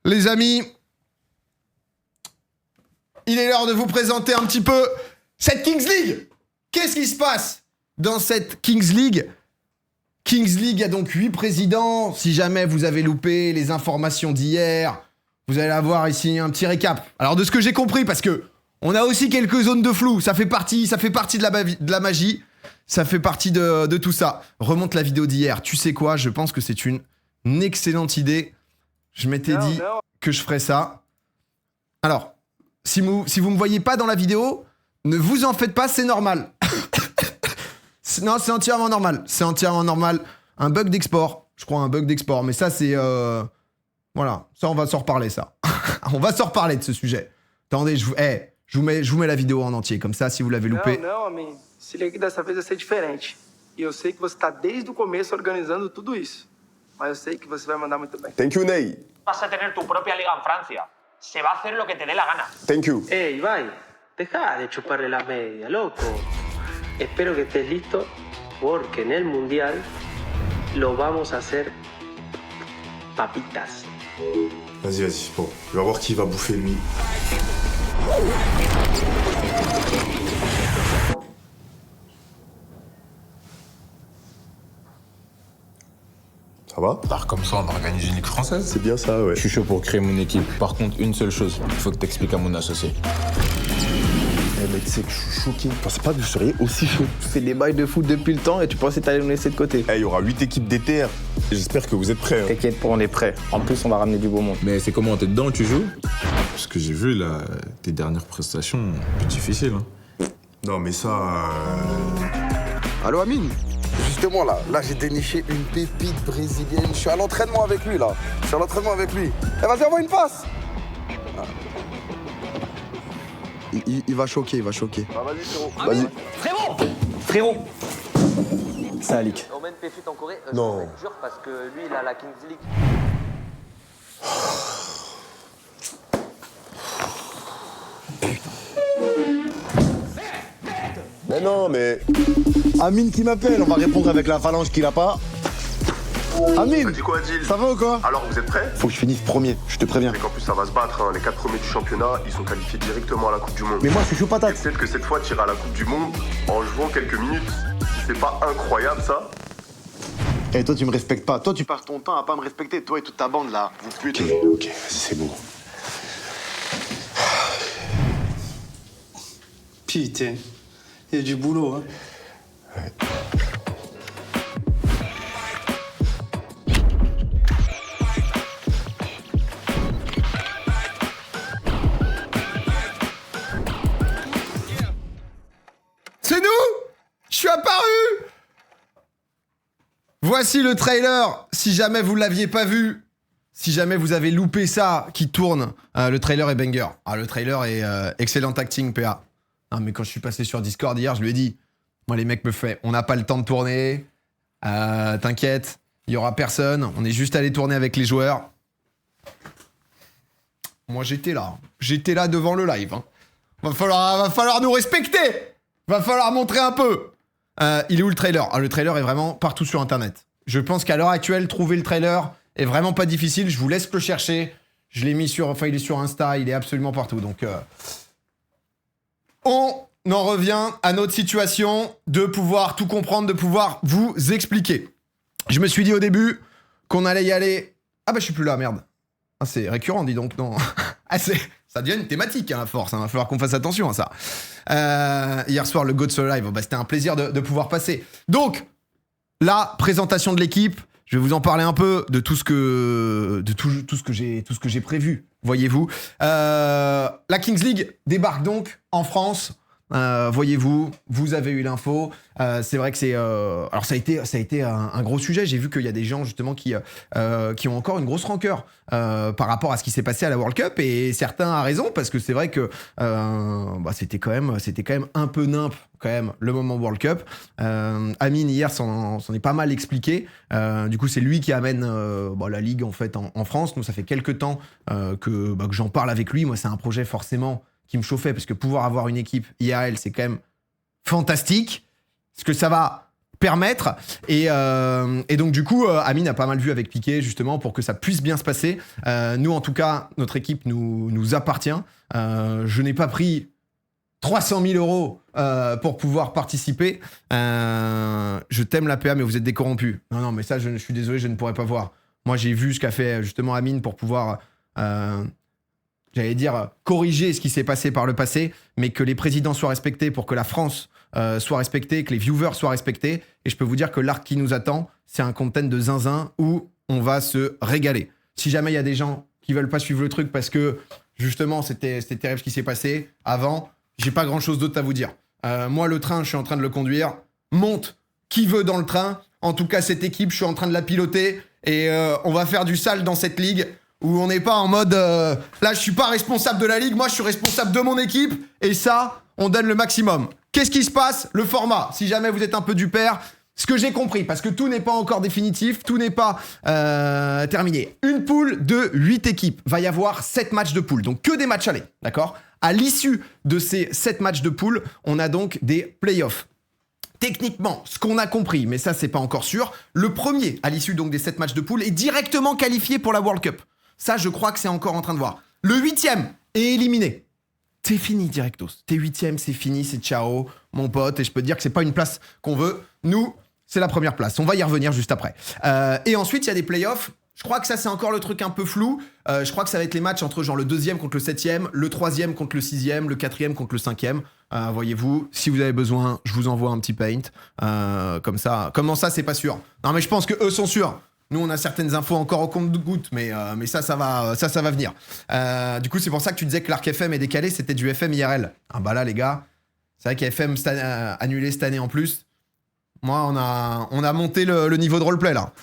les amis, il est l'heure de vous présenter un petit peu cette Kings League. Qu'est-ce qui se passe dans cette Kings League? Kings League a donc 8 présidents. Si jamais vous avez loupé les informations d'hier, vous allez avoir ici un petit récap. Alors de ce que j'ai compris, parce que on a aussi quelques zones de flou, ça fait partie de la magie, ça fait partie de tout ça. Remonte la vidéo d'hier, tu sais quoi, je pense que c'est une excellente idée. Je m'étais dit que je ferais ça. Alors, si vous me voyez pas dans la vidéo, ne vous en faites pas, c'est normal. Non, c'est entièrement normal. C'est entièrement normal. Un bug d'export. Je crois un bug d'export. Mais ça, c'est... Voilà. Ça, on va s'en reparler, ça. On va s'en reparler de ce sujet. Attendez, je vous mets la vidéo en entier. Comme ça, si vous l'avez loupé... Não, amigo. Se liga que dessa vez vai ser diferente. E eu sei que você tá desde o começo organizando tudo isso. Mas eu sei que você vai mandar muito bem. Thank you, Ney. Vas a tener tu propia liga en Francia. Se va a hacer lo que te dé la gana. Thank you. Ey, vai. Deja de chuparle la media, loco. Espero que estés listo porque en el Mundial lo vamos a hacer papitas. Vas-y. Bon, on va voir qui va bouffer lui. Ça va? Alors comme ça, on organise une ligue française. C'est bien ça, ouais. Je suis chaud pour créer mon équipe. Par contre, une seule chose, il faut que t'expliques à mon associé. Eh mec, tu sais que je suis choqué. Je pensais pas que vous seriez aussi chaud. Tu fais des bails de foot depuis le temps et tu pensais que t'allais nous laisser de côté. Eh, il y aura 8 équipes d'été. J'espère que vous êtes prêts. Hein. T'inquiète pas, on est prêt. En plus, on va ramener du beau monde. Mais c'est comment, t'es dedans, tu joues? Parce que j'ai vu, là, tes dernières prestations, un peu difficiles. Hein. Non, mais ça... Allô, Amine? Justement, là, j'ai déniché une pépite brésilienne. Je suis à l'entraînement avec lui, là. Eh, vas-y, envoie une passe. Ah. Il va choquer, Ah, vas-y, frérot. Vas-y. Frérot C'est Alik. Omen Péfut en Corée, Non. je jure parce que lui il a la Kings League. Mais non, mais... Amine qui m'appelle, on va répondre avec la phalange qu'il a pas. Amine, T'as dit quoi, Adil? ça va ou quoi? Alors, vous êtes prêts? Faut que je finisse premier, je te préviens. Et qu'en plus, ça va se battre. Hein. Les 4 premiers du championnat, ils sont qualifiés directement à la Coupe du Monde. Mais moi, je suis chaud Et patate. peut-être que cette fois, tu iras à la Coupe du Monde en jouant quelques minutes. C'est pas incroyable, ça? Eh, toi, tu me respectes pas. Toi, tu passes ton temps à pas me respecter. Toi et toute ta bande, là. Vous pute. Ok, vas-y, c'est bon. Putain, il y a du boulot, hein. Ouais. C'est nous! Je suis apparu! Voici le trailer, si jamais vous l'aviez pas vu, si jamais vous avez loupé ça qui tourne, le trailer est banger. Ah, le trailer est excellent acting, PA. Non, mais quand je suis passé sur Discord hier, je lui ai dit, moi les mecs me font, on n'a pas le temps de tourner, t'inquiète, il y aura personne, on est juste allé tourner avec les joueurs. Moi j'étais là devant le live. Hein. Va falloir nous respecter! Va falloir montrer un peu. Il est où le trailer? Ah, le trailer est vraiment partout sur internet. Je pense qu'à l'heure actuelle, trouver le trailer est vraiment pas difficile. Je vous laisse le chercher. Je l'ai mis sur... Enfin, il est sur Insta, il est absolument partout. Donc, on en revient à notre situation de pouvoir tout comprendre, de pouvoir vous expliquer. Je me suis dit au début qu'on allait y aller... Ah bah, je suis plus là, merde. Ah, c'est récurrent, dis donc, non. Ah, ça devient une thématique, hein, à force. Il va falloir qu'on fasse attention à ça. Hier soir, le Go de Solo Live, bah, c'était un plaisir de pouvoir passer. Donc, la présentation de l'équipe, je vais vous en parler un peu de tout ce que j'ai prévu, voyez-vous. La Kings League débarque donc en France. Voyez-vous, vous avez eu l'info. C'est vrai que c'est... alors ça a été un gros sujet. J'ai vu qu'il y a des gens justement qui ont encore une grosse rancœur par rapport à ce qui s'est passé à la World Cup. Et certains ont raison parce que c'est vrai que c'était quand même un peu nimp quand même le moment World Cup. Amine hier s'en est pas mal expliqué. Du coup c'est lui qui amène la Ligue en fait en France. Nous ça fait quelques temps que j'en parle avec lui. Moi c'est un projet forcément qui me chauffait parce que pouvoir avoir une équipe IRL c'est quand même fantastique. Est-ce que ça va permettre. Et donc du coup, Amine a pas mal vu avec Piqué justement pour que ça puisse bien se passer. Nous en tout cas, notre équipe nous appartient. Je n'ai pas pris 300 000 euros pour pouvoir participer. Je t'aime la PA, mais vous êtes des corrompus. Non, mais ça, je suis désolé, je ne pourrais pas voir. Moi, j'ai vu ce qu'a fait justement Amine pour pouvoir, j'allais dire, corriger ce qui s'est passé par le passé, mais que les présidents soient respectés pour que la France soit respectée, que les viewers soient respectés. Et je peux vous dire que l'arc qui nous attend, c'est un content de zinzin où on va se régaler. Si jamais il y a des gens qui veulent pas suivre le truc parce que, justement, c'était terrible ce qui s'est passé avant, j'ai pas grand-chose d'autre à vous dire. Moi, le train, je suis en train de le conduire. Monte qui veut dans le train. En tout cas, cette équipe, je suis en train de la piloter. Et on va faire du sale dans cette ligue où on n'est pas en mode... là, je suis pas responsable de la ligue. Moi, je suis responsable de mon équipe. Et ça, on donne le maximum. Qu'est-ce qui se passe? Le format. Si jamais vous êtes un peu du père... Ce que j'ai compris, parce que tout n'est pas encore définitif, tout n'est pas terminé. Une poule de 8 équipes. Va y avoir 7 matchs de poule. Donc que des matchs allés, d'accord? À l'issue de ces 7 matchs de poule, on a donc des playoffs. Techniquement, ce qu'on a compris, mais ça c'est pas encore sûr, le premier à l'issue donc des 7 matchs de poule est directement qualifié pour la World Cup. Ça, je crois que c'est encore en train de voir. Le 8e est éliminé. C'est fini, directos. T'es 8e, c'est fini, c'est ciao, mon pote. Et je peux te dire que c'est pas une place qu'on veut. Nous, c'est la première place. On va y revenir juste après. Et ensuite, il y a des playoffs. Je crois que ça, c'est encore le truc un peu flou. Je crois que ça va être les matchs entre genre le 2e contre le 7e, le 3e contre le 6e, le 4e contre le 5e. Voyez-vous, si vous avez besoin, je vous envoie un petit paint. Comme ça. Comment ça, c'est pas sûr? Non, mais je pense que eux sont sûrs. Nous, on a certaines infos encore au compte-gouttes, mais ça va venir. Du coup, c'est pour ça que tu disais que l'Arc FM est décalé, c'était du FM IRL. Ah bah là, les gars, c'est vrai qu'FM annulé cette année en plus. Moi, on a monté le niveau de roleplay, là.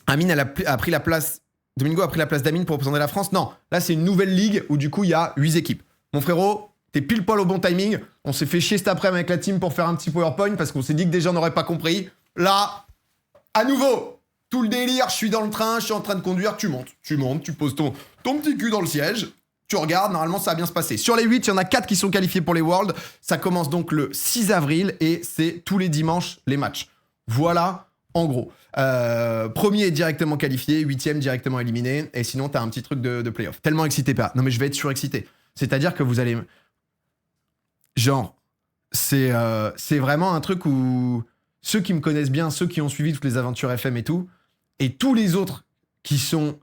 Amine, a pris la place... Domingo a pris la place d'Amine pour représenter la France. Non, là, c'est une nouvelle ligue où, du coup, il y a 8 équipes. Mon frérot, t'es pile poil au bon timing. On s'est fait chier cet après-midi avec la team pour faire un petit PowerPoint parce qu'on s'est dit que des gens n'auraient pas compris. Là, à nouveau, tout le délire, je suis dans le train, je suis en train de conduire, tu montes, tu poses ton petit cul dans le siège, tu regardes, normalement ça va bien se passer. Sur les 8, il y en a 4 qui sont qualifiés pour les Worlds. Ça commence donc le 6 avril et c'est tous les dimanches les matchs. Voilà, en gros. Premier est directement qualifié, 8e directement éliminé, et sinon t'as un petit truc de playoff. Tellement excité pas. Non mais je vais être surexcité. C'est-à-dire que vous allez... Genre, c'est vraiment un truc où ceux qui me connaissent bien, ceux qui ont suivi toutes les aventures FM et tout, et tous les autres qui sont...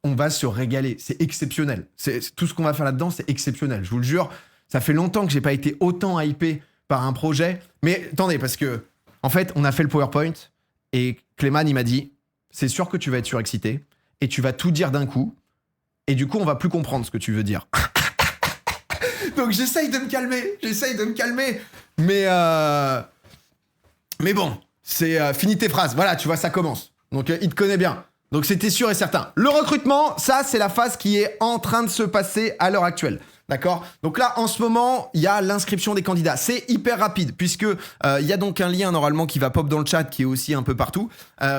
On va se régaler. C'est exceptionnel. Tout ce qu'on va faire là-dedans, c'est exceptionnel. Je vous le jure, ça fait longtemps que j'ai pas été autant hypé par un projet. Mais attendez, parce que, en fait, on a fait le PowerPoint, et Clément, il m'a dit, c'est sûr que tu vas être surexcité, et tu vas tout dire d'un coup, et du coup, on va plus comprendre ce que tu veux dire. Donc j'essaye de me calmer. Mais bon, c'est fini tes phrases. Voilà, tu vois, ça commence. Donc il te connaît bien. Donc c'était sûr et certain. Le recrutement, ça, c'est la phase qui est en train de se passer à l'heure actuelle. D'accord? Donc là, en ce moment, il y a l'inscription des candidats. C'est hyper rapide, puisque il y a donc un lien normalement qui va pop dans le chat, qui est aussi un peu partout.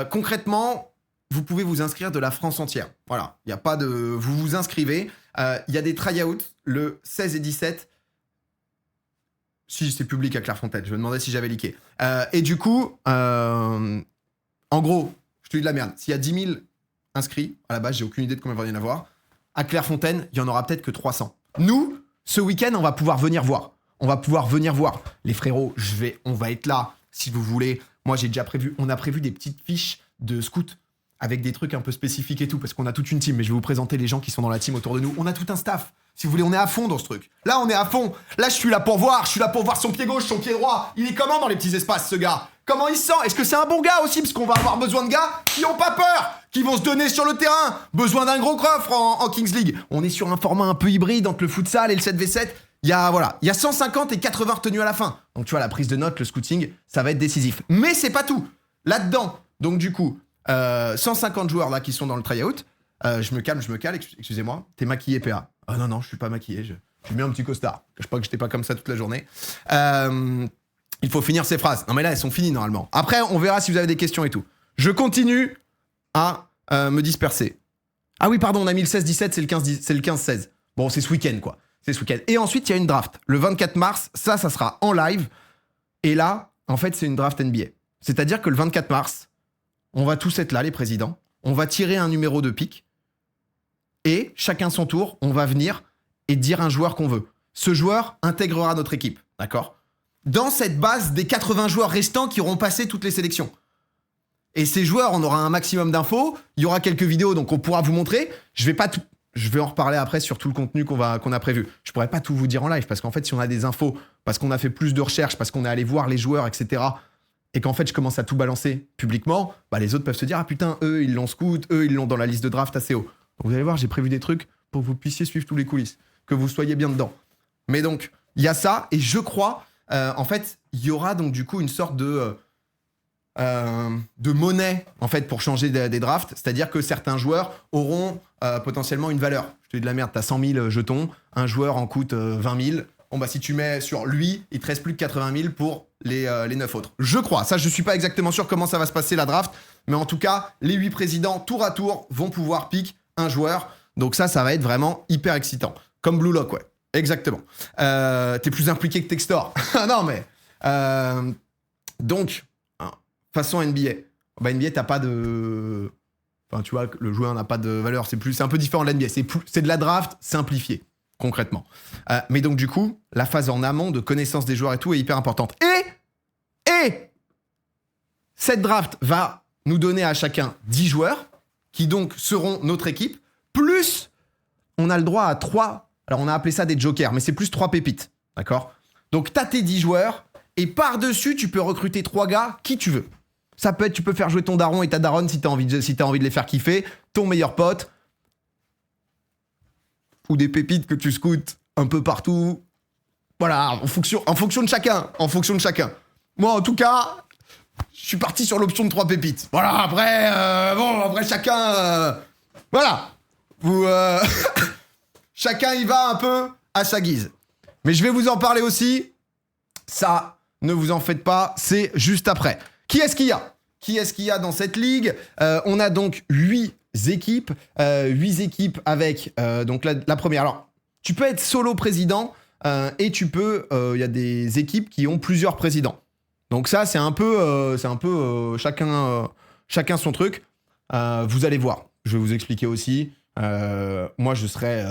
Concrètement, vous pouvez vous inscrire de la France entière. Voilà, il n'y a pas de... Vous vous inscrivez. Il y a des try-outs le 16 et 17. Si, c'est public à Clairefontaine. Je me demandais si j'avais leaké. Et du coup, en gros, je te dis de la merde. S'il y a 10 000 inscrits, à la base, j'ai aucune idée de combien il va y en avoir. À Clairefontaine, il y en aura peut-être que 300. Nous, ce week-end, on va pouvoir venir voir. Les frérots, on va être là, si vous voulez. Moi, on a prévu des petites fiches de scouts avec des trucs un peu spécifiques et tout, parce qu'on a toute une team, mais je vais vous présenter les gens qui sont dans la team autour de nous. On a tout un staff. Si vous voulez, on est à fond dans ce truc. Là, on est à fond. Là, je suis là pour voir son pied gauche, son pied droit. Il est comment dans les petits espaces, ce gars? Comment il se sent? Est-ce que c'est un bon gars aussi? Parce qu'on va avoir besoin de gars qui ont pas peur, qui vont se donner sur le terrain. Besoin d'un gros coffre en Kings League. On est sur un format un peu hybride entre le futsal et le 7v7. Il y a 150 et 80 retenues à la fin. Donc tu vois, la prise de notes, le scouting, ça va être décisif. Mais c'est pas tout. Là-dedans, donc du coup, 150 joueurs là qui sont dans le tryout. Je me calme, excusez-moi. T'es maquillé, PA. Ah non, je suis pas maquillé. Je mets un petit costard. Je sais pas que j'étais pas comme ça toute la journée. Il faut finir ces phrases. Non mais là, elles sont finies normalement. Après, on verra si vous avez des questions et tout. Je continue à me disperser. Ah oui, pardon, on a mis le 16-17, c'est le 15-16. Bon, c'est ce week-end, quoi. C'est ce week-end. Et ensuite, il y a une draft. Le 24 mars, ça sera en live. Et là, en fait, c'est une draft NBA. C'est-à-dire que le 24 mars, on va tous être là, les présidents. On va tirer un numéro de pick. Et chacun son tour, on va venir et dire un joueur qu'on veut. Ce joueur intégrera notre équipe, d'accord ? Dans cette base des 80 joueurs restants qui auront passé toutes les sélections. Et ces joueurs, on aura un maximum d'infos. Il y aura quelques vidéos, donc on pourra vous montrer. Je vais en reparler après sur tout le contenu qu'on a prévu. Je pourrais pas tout vous dire en live, parce qu'en fait, si on a des infos, parce qu'on a fait plus de recherches, parce qu'on est allé voir les joueurs, etc., et qu'en fait, je commence à tout balancer publiquement, bah, les autres peuvent se dire « Ah putain, eux, ils l'ont scout, eux, ils l'ont dans la liste de draft assez haut. » Donc, vous allez voir, j'ai prévu des trucs pour que vous puissiez suivre tous les coulisses, que vous soyez bien dedans. Mais donc, il y a ça, et je crois, en fait, il y aura donc du coup une sorte de monnaie, en fait, pour changer des drafts. C'est-à-dire que certains joueurs auront potentiellement une valeur. Je te dis de la merde, t'as 100 000 jetons, un joueur en coûte 20 000. Bon, bah, si tu mets sur lui, il te reste plus que 80 000 pour les 9 autres. Je crois. Ça, je suis pas exactement sûr comment ça va se passer, la draft. Mais en tout cas, les 8 présidents, tour à tour, vont pouvoir pick un joueur. Donc ça va être vraiment hyper excitant. Comme Blue Lock, ouais. Exactement. T'es plus impliqué que Textor. Non, mais... donc, façon NBA. Bah, NBA, t'as pas de... Enfin, tu vois, le joueur n'a pas de valeur. C'est un peu différent de l'NBA. C'est de la draft simplifiée, concrètement. Mais donc, du coup, la phase en amont de connaissance des joueurs et tout est hyper importante. Et cette draft va nous donner à chacun 10 joueurs qui donc seront notre équipe. Plus, on a le droit à 3... Alors, on a appelé ça des jokers, mais c'est plus 3 pépites. D'accord ? Donc, t'as tes 10 joueurs et par-dessus, tu peux recruter 3 gars qui tu veux. Ça peut être, tu peux faire jouer ton daron et ta daronne si t'as envie de les faire kiffer, ton meilleur pote, ou des pépites que tu scoutes un peu partout. Voilà, en fonction de chacun. Moi, en tout cas, je suis parti sur l'option de 3 pépites. Voilà, après chacun... voilà. Chacun y va un peu à sa guise. Mais je vais vous en parler aussi. Ça, ne vous en faites pas, c'est juste après. Qui est-ce qu'il y a dans cette ligue ? On a donc 8 équipes. 8 équipes avec donc la première. Alors, tu peux être solo président et tu peux... Il y a des équipes qui ont plusieurs présidents. Donc ça, c'est un peu chacun son truc. Vous allez voir. Je vais vous expliquer aussi. Moi, je serai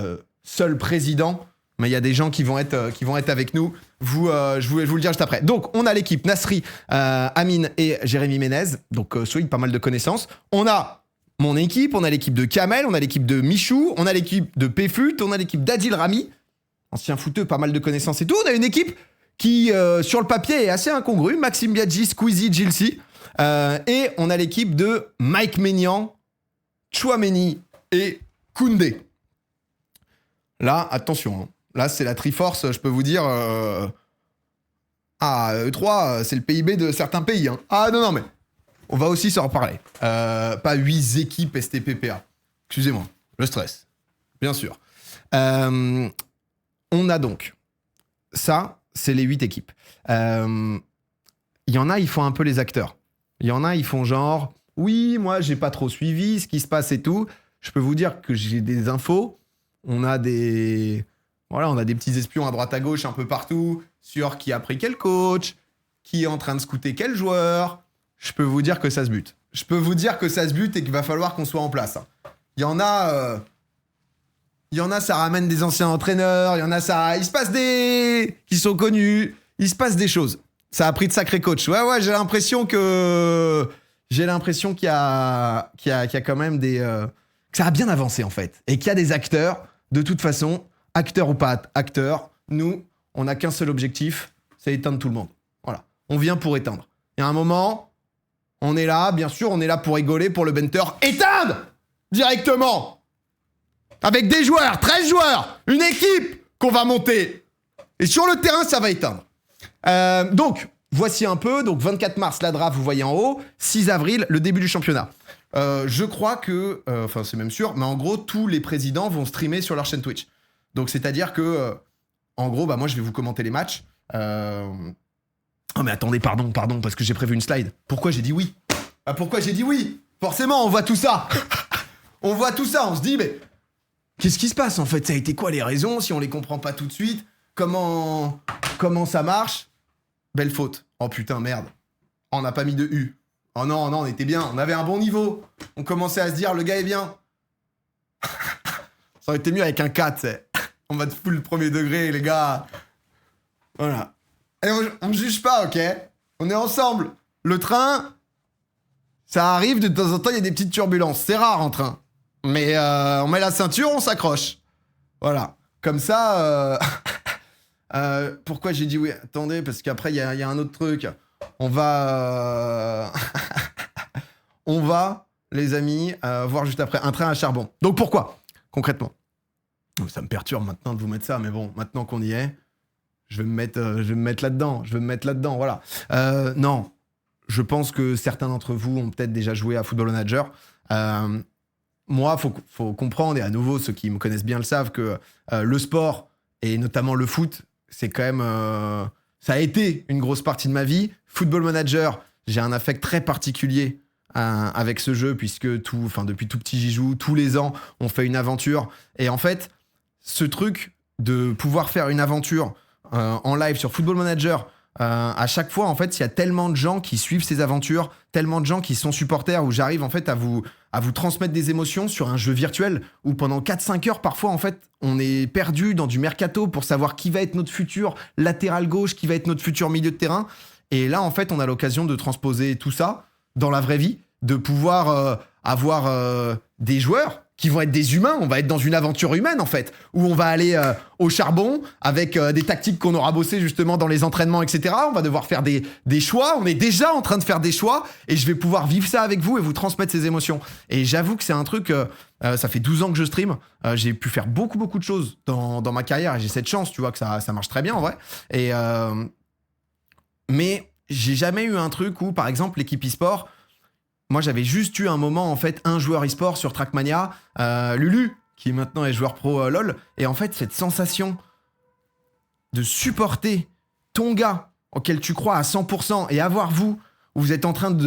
seul président. Mais il y a des gens qui vont être avec nous. Je vais vous le dire juste après. Donc, on a l'équipe Nasri, Amine et Jérémy Ménez. Donc, soyez pas mal de connaissances. On a mon équipe, on a l'équipe de Kamel, on a l'équipe de Michou, on a l'équipe de Péfut, on a l'équipe d'Adil Rami. Ancien footeux, pas mal de connaissances et tout. On a une équipe qui, sur le papier, est assez incongrue. Maxime Biaggi, Squeezie, Gilsi. Et on a l'équipe de Mike Maignan, Chouameni et Koundé. Là, attention, hein. Là, c'est la Triforce, je peux vous dire... E3, c'est le PIB de certains pays. Hein. Ah non, mais on va aussi s'en reparler. Pas 8 équipes STPPA. Excusez-moi, le stress. Bien sûr. On a donc... Ça, c'est les 8 équipes. Il y en a, ils font un peu les acteurs. Il y en a, ils font genre... Oui, moi, j'ai pas trop suivi ce qui se passe et tout. Je peux vous dire que j'ai des infos. On a des petits espions à droite à gauche un peu partout sur qui a pris quel coach, qui est en train de scouter quel joueur. Je peux vous dire que ça se bute. Et qu'il va falloir qu'on soit en place. Il y en a, ça ramène des anciens entraîneurs. Il y en a, il se passe qui sont connus. Il se passe des choses. Ça a pris de sacrés coachs. Ouais, j'ai l'impression qu'il y a quand même que ça a bien avancé en fait. Et qu'il y a des acteurs, de toute façon... Acteur ou pas acteur, nous, on n'a qu'un seul objectif, c'est éteindre tout le monde. Voilà. On vient pour éteindre. Il y a un moment, on est là, bien sûr, on est là pour rigoler, pour le banter. Éteindre directement. Avec des joueurs, 13 joueurs, une équipe qu'on va monter. Et sur le terrain, ça va éteindre. Donc, voici un peu. Donc, 24 mars, la draft, vous voyez en haut. 6 avril, le début du championnat. Je crois que, enfin, c'est même sûr, mais en gros, tous les présidents vont streamer sur leur chaîne Twitch. Donc, c'est-à-dire que, en gros, moi, je vais vous commenter les matchs. Oh, mais attendez, pardon, parce que j'ai prévu une slide. Pourquoi j'ai dit oui ? Forcément, on voit tout ça. On se dit, mais qu'est-ce qui se passe, en fait ? Ça a été quoi les raisons, si on les comprend pas tout de suite ? Comment ça marche ? Belle faute. Oh putain, merde. On n'a pas mis de U. Oh non, on était bien. On avait un bon niveau. On commençait à se dire, le gars est bien. Ça aurait été mieux avec un 4, c'est. On va te foutre le premier degré, les gars. Voilà. Et on juge pas, ok? On est ensemble. Le train, ça arrive de temps en temps, il y a des petites turbulences. C'est rare en train. Mais on met la ceinture, on s'accroche. Voilà. Comme ça... pourquoi j'ai dit oui? Attendez, parce qu'après, il y a un autre truc. On va... on va, les amis, voir juste après un train à charbon. Donc pourquoi? Concrètement. Ça me perturbe maintenant de vous mettre ça, mais bon, maintenant qu'on y est, je vais me mettre là-dedans. Voilà. Non, je pense que certains d'entre vous ont peut-être déjà joué à Football Manager. Moi, faut comprendre, et à nouveau, ceux qui me connaissent bien le savent, que le sport, et notamment le foot, c'est quand même... ça a été une grosse partie de ma vie. Football Manager, j'ai un affect très particulier avec ce jeu, puisque depuis tout petit, j'y joue. Tous les ans, on fait une aventure. Et en fait, ce truc de pouvoir faire une aventure en live sur Football Manager, à chaque fois, en fait, il y a tellement de gens qui suivent ces aventures, tellement de gens qui sont supporters, où j'arrive en fait à vous transmettre des émotions sur un jeu virtuel où pendant 4-5 heures, parfois, en fait, on est perdu dans du mercato pour savoir qui va être notre futur latéral gauche, qui va être notre futur milieu de terrain. Et là, en fait, on a l'occasion de transposer tout ça dans la vraie vie, de pouvoir avoir des joueurs qui vont être des humains. On va être dans une aventure humaine, en fait, où on va aller au charbon avec des tactiques qu'on aura bossées justement dans les entraînements, etc. On va devoir faire des choix. On est déjà en train de faire des choix et je vais pouvoir vivre ça avec vous et vous transmettre ces émotions. Et j'avoue que c'est un truc... ça fait 12 ans que je stream. J'ai pu faire beaucoup de choses dans ma carrière et j'ai cette chance, tu vois, que ça marche très bien, en vrai. Et, mais j'ai jamais eu un truc où, par exemple, l'équipe e-sport... Moi, j'avais juste eu un moment, en fait, un joueur e-sport sur Trackmania, Lulu, qui maintenant est joueur pro LoL. Et en fait, cette sensation de supporter ton gars auquel tu crois à 100% et avoir vous, où vous êtes en train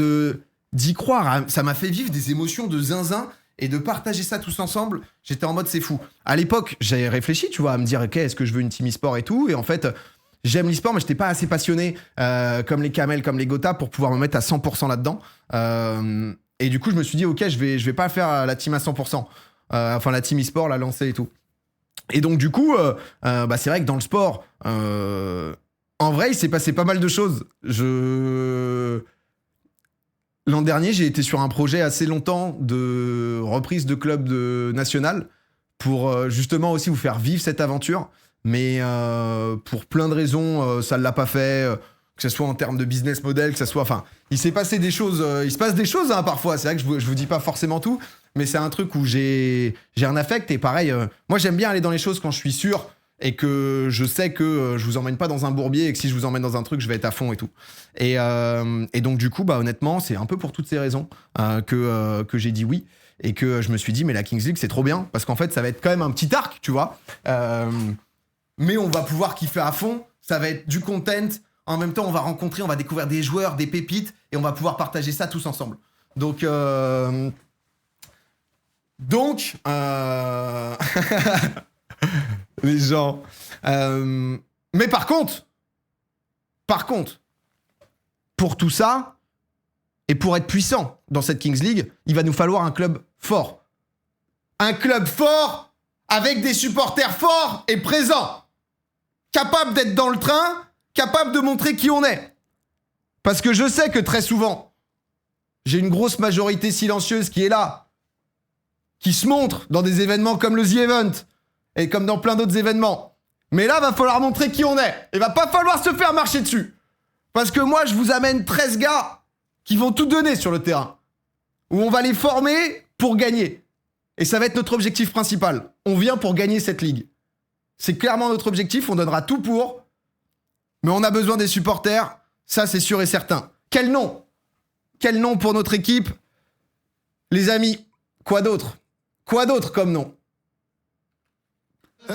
d'y croire, ça m'a fait vivre des émotions de zinzin et de partager ça tous ensemble. J'étais en mode c'est fou. À l'époque, j'avais réfléchi, tu vois, à me dire, ok, est-ce que je veux une team e-sport et tout? Et en fait... J'aime l'e-sport, mais je n'étais pas assez passionné comme les Kamel, comme les Gotha pour pouvoir me mettre à 100% là-dedans. Et du coup, je me suis dit, ok, je vais pas faire la team à 100%. Enfin, la team e-sport, la lancer et tout. Et donc, du coup, c'est vrai que dans le sport, en vrai, il s'est passé pas mal de choses. L'an dernier, j'ai été sur un projet assez longtemps de reprise de club national pour justement aussi vous faire vivre cette aventure. Mais pour plein de raisons, ça ne l'a pas fait, que ce soit en termes de business model, que ce soit... Enfin, il s'est passé des choses, il se passe des choses hein, parfois, c'est vrai que je vous dis pas forcément tout, mais c'est un truc où j'ai un affect, et pareil, moi j'aime bien aller dans les choses quand je suis sûr, et que je sais que je vous emmène pas dans un bourbier, et que si je vous emmène dans un truc, je vais être à fond et tout. Et donc du coup, honnêtement, c'est un peu pour toutes ces raisons que j'ai dit oui, et que je me suis dit, mais la Kings League, c'est trop bien, parce qu'en fait, ça va être quand même un petit arc, tu vois. Mais on va pouvoir kiffer à fond, ça va être du content, en même temps on va rencontrer, on va découvrir des joueurs, des pépites, et on va pouvoir partager ça tous ensemble. Donc les gens... mais par contre, pour tout ça, et pour être puissant dans cette Kings League, il va nous falloir un club fort. Un club fort avec des supporters forts et présents. Capable d'être dans le train, capable de montrer qui on est. Parce que je sais que très souvent, j'ai une grosse majorité silencieuse qui est là, qui se montre dans des événements comme le The Event, et comme dans plein d'autres événements. Mais là, va falloir montrer qui on est. Et va pas falloir se faire marcher dessus. Parce que moi, je vous amène 13 gars qui vont tout donner sur le terrain. Où on va les former pour gagner. Et ça va être notre objectif principal. On vient pour gagner cette ligue. C'est clairement notre objectif, on donnera tout pour. Mais on a besoin des supporters, ça c'est sûr et certain. Quel nom? Quel nom pour notre équipe? Les amis, quoi d'autre? Quoi d'autre comme nom? Que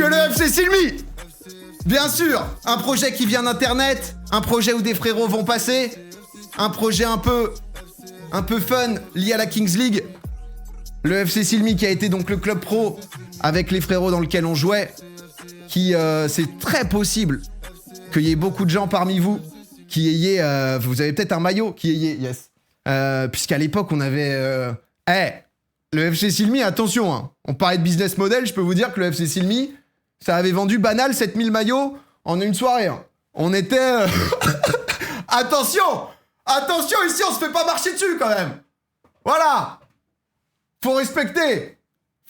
le FC Silmi! Bien sûr, un projet qui vient d'Internet, un projet où des frérots vont passer, un projet un peu fun lié à la Kings League. Le FC Silmi qui a été donc le club pro avec les frérots dans lequel on jouait, qui c'est très possible qu'il y ait beaucoup de gens parmi vous qui ayez... vous avez peut-être un maillot qui ayez... Yes. Puisqu'à l'époque, on avait... le FC Silmi, attention, hein, on parlait de business model, je peux vous dire que le FC Silmi, ça avait vendu banal 7000 maillots en une soirée. Hein. On était... Attention, ici, on se fait pas marcher dessus, quand même. Voilà. Faut respecter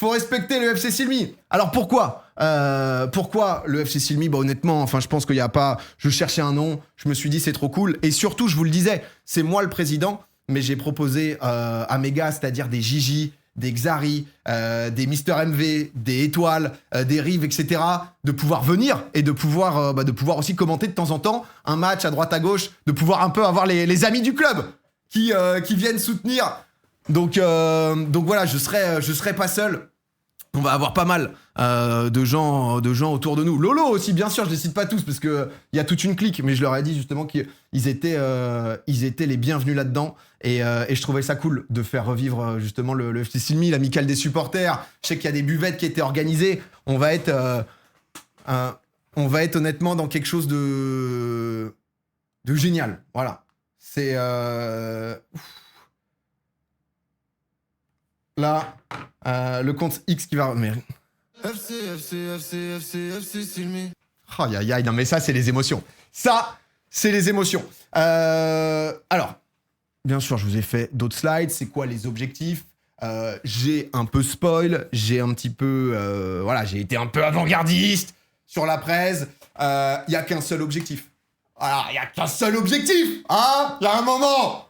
le FC Silmi. Alors pourquoi le FC Silmi? Bah honnêtement, enfin je pense qu'il y a pas... Je cherchais un nom, je me suis dit c'est trop cool. Et surtout, je vous le disais, c'est moi le président, mais j'ai proposé à mes gars, c'est-à-dire des Gigi, des Xari, des Mister MV, des Étoiles, des Rives, etc., de pouvoir venir et de pouvoir aussi commenter de temps en temps un match à droite à gauche, de pouvoir un peu avoir les amis du club qui viennent soutenir. Donc voilà, je serai pas seul. On va avoir pas mal de gens autour de nous. Lolo aussi, bien sûr, je les cite pas tous parce que il y a toute une clique, mais je leur ai dit justement qu'ils étaient les bienvenus là-dedans et je trouvais ça cool de faire revivre justement le FC Silmi, l'amicale des supporters. Je sais qu'il y a des buvettes qui étaient organisées. On va être honnêtement dans quelque chose de génial. Voilà, c'est là, le compte X qui va... Mais... FC Silmi. Aïe aïe aïe, non mais ça c'est les émotions. Ça, c'est les émotions. Alors, bien sûr, je vous ai fait d'autres slides. C'est quoi les objectifs? J'ai un peu spoil, j'ai un petit peu... voilà, j'ai été un peu avant-gardiste sur la presse. Il n'y a qu'un seul objectif. Alors, il n'y a qu'un seul objectif, hein? Il y a un moment,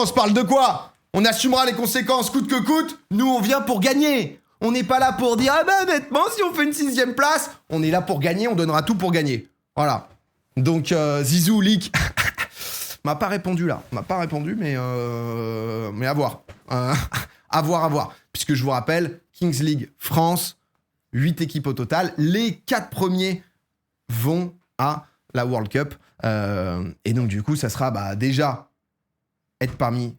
on se parle de quoi? On assumera les conséquences coûte que coûte. Nous, on vient pour gagner. On n'est pas là pour dire « Ah ben, honnêtement, si on fait une 6ème place, on est là pour gagner, on donnera tout pour gagner. » Voilà. Donc, Zizou, Leak, m'a pas répondu là. M'a pas répondu, mais à voir. À voir. Puisque je vous rappelle, Kings League France, 8 équipes au total. Les 4 premiers vont à la World Cup. Et donc, du coup, ça sera déjà être parmi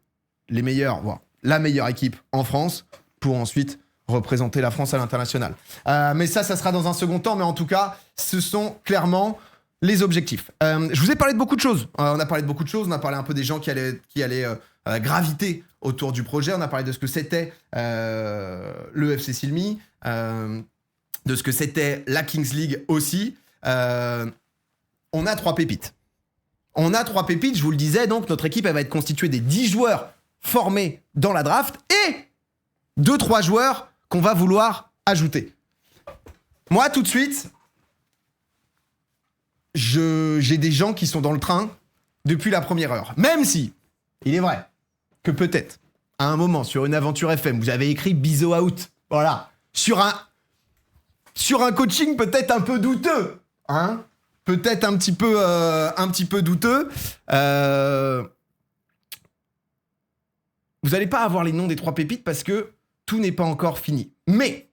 les meilleurs, voire la meilleure équipe en France pour ensuite représenter la France à l'international. Mais ça sera dans un second temps. Mais en tout cas, ce sont clairement les objectifs. Je vous ai parlé de beaucoup de choses. On a parlé de beaucoup de choses. On a parlé un peu des gens qui allaient graviter autour du projet. On a parlé de ce que c'était le FC Silmi, de ce que c'était la Kings League aussi. On a 3 pépites. Je vous le disais, donc notre équipe elle va être constituée des 10 joueurs formés dans la draft et 2-3 joueurs qu'on va vouloir ajouter. Moi, tout de suite, j'ai des gens qui sont dans le train depuis la première heure. Même si, il est vrai que peut-être, à un moment, sur une aventure FM, vous avez écrit Bizo out. Voilà. Sur un coaching peut-être un peu douteux. Hein? Peut-être un petit peu douteux. Vous n'allez pas avoir les noms des 3 pépites parce que tout n'est pas encore fini. Mais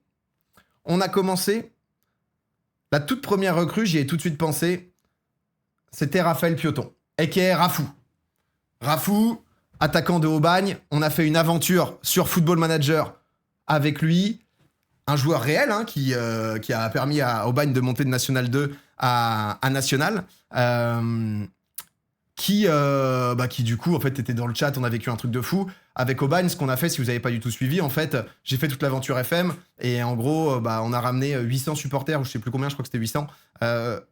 on a commencé. La toute première recrue, j'y ai tout de suite pensé. C'était Raphaël Pioton, a.k.a. Rafou. Rafou, attaquant de Aubagne. On a fait une aventure sur Football Manager avec lui. Un joueur réel hein, qui a permis à Aubagne de monter de National 2 à National. Qui du coup, en fait, était dans le chat. On a vécu un truc de fou. Avec Aubagne, ce qu'on a fait, si vous n'avez pas du tout suivi, en fait, j'ai fait toute l'aventure FM. Et en gros, on a ramené 800 supporters, ou je sais plus combien, je crois que c'était 800,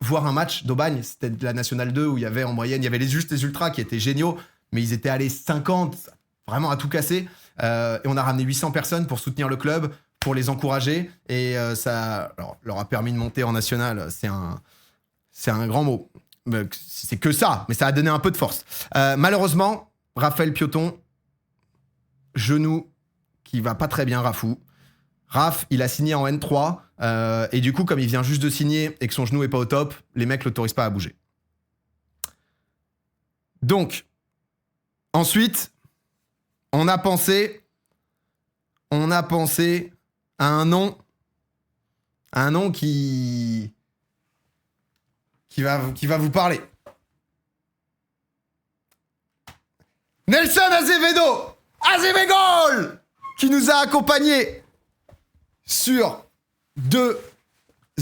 voir un match d'Aubagne. C'était de la National 2 où il y avait en moyenne, il y avait les ultras qui étaient géniaux, mais ils étaient allés 50, vraiment à tout casser. Et on a ramené 800 personnes pour soutenir le club, pour les encourager. Et ça leur a permis de monter en National. C'est un grand mot. C'est que ça, mais ça a donné un peu de force. Malheureusement, Raphaël Pioton, genou qui va pas très bien, Rafou. Raph, il a signé en N3, et du coup, comme il vient juste de signer et que son genou est pas au top, les mecs l'autorisent pas à bouger. Donc, ensuite, on a pensé à un nom qui va vous parler. Nelson Azevedo, qui nous a accompagnés sur 2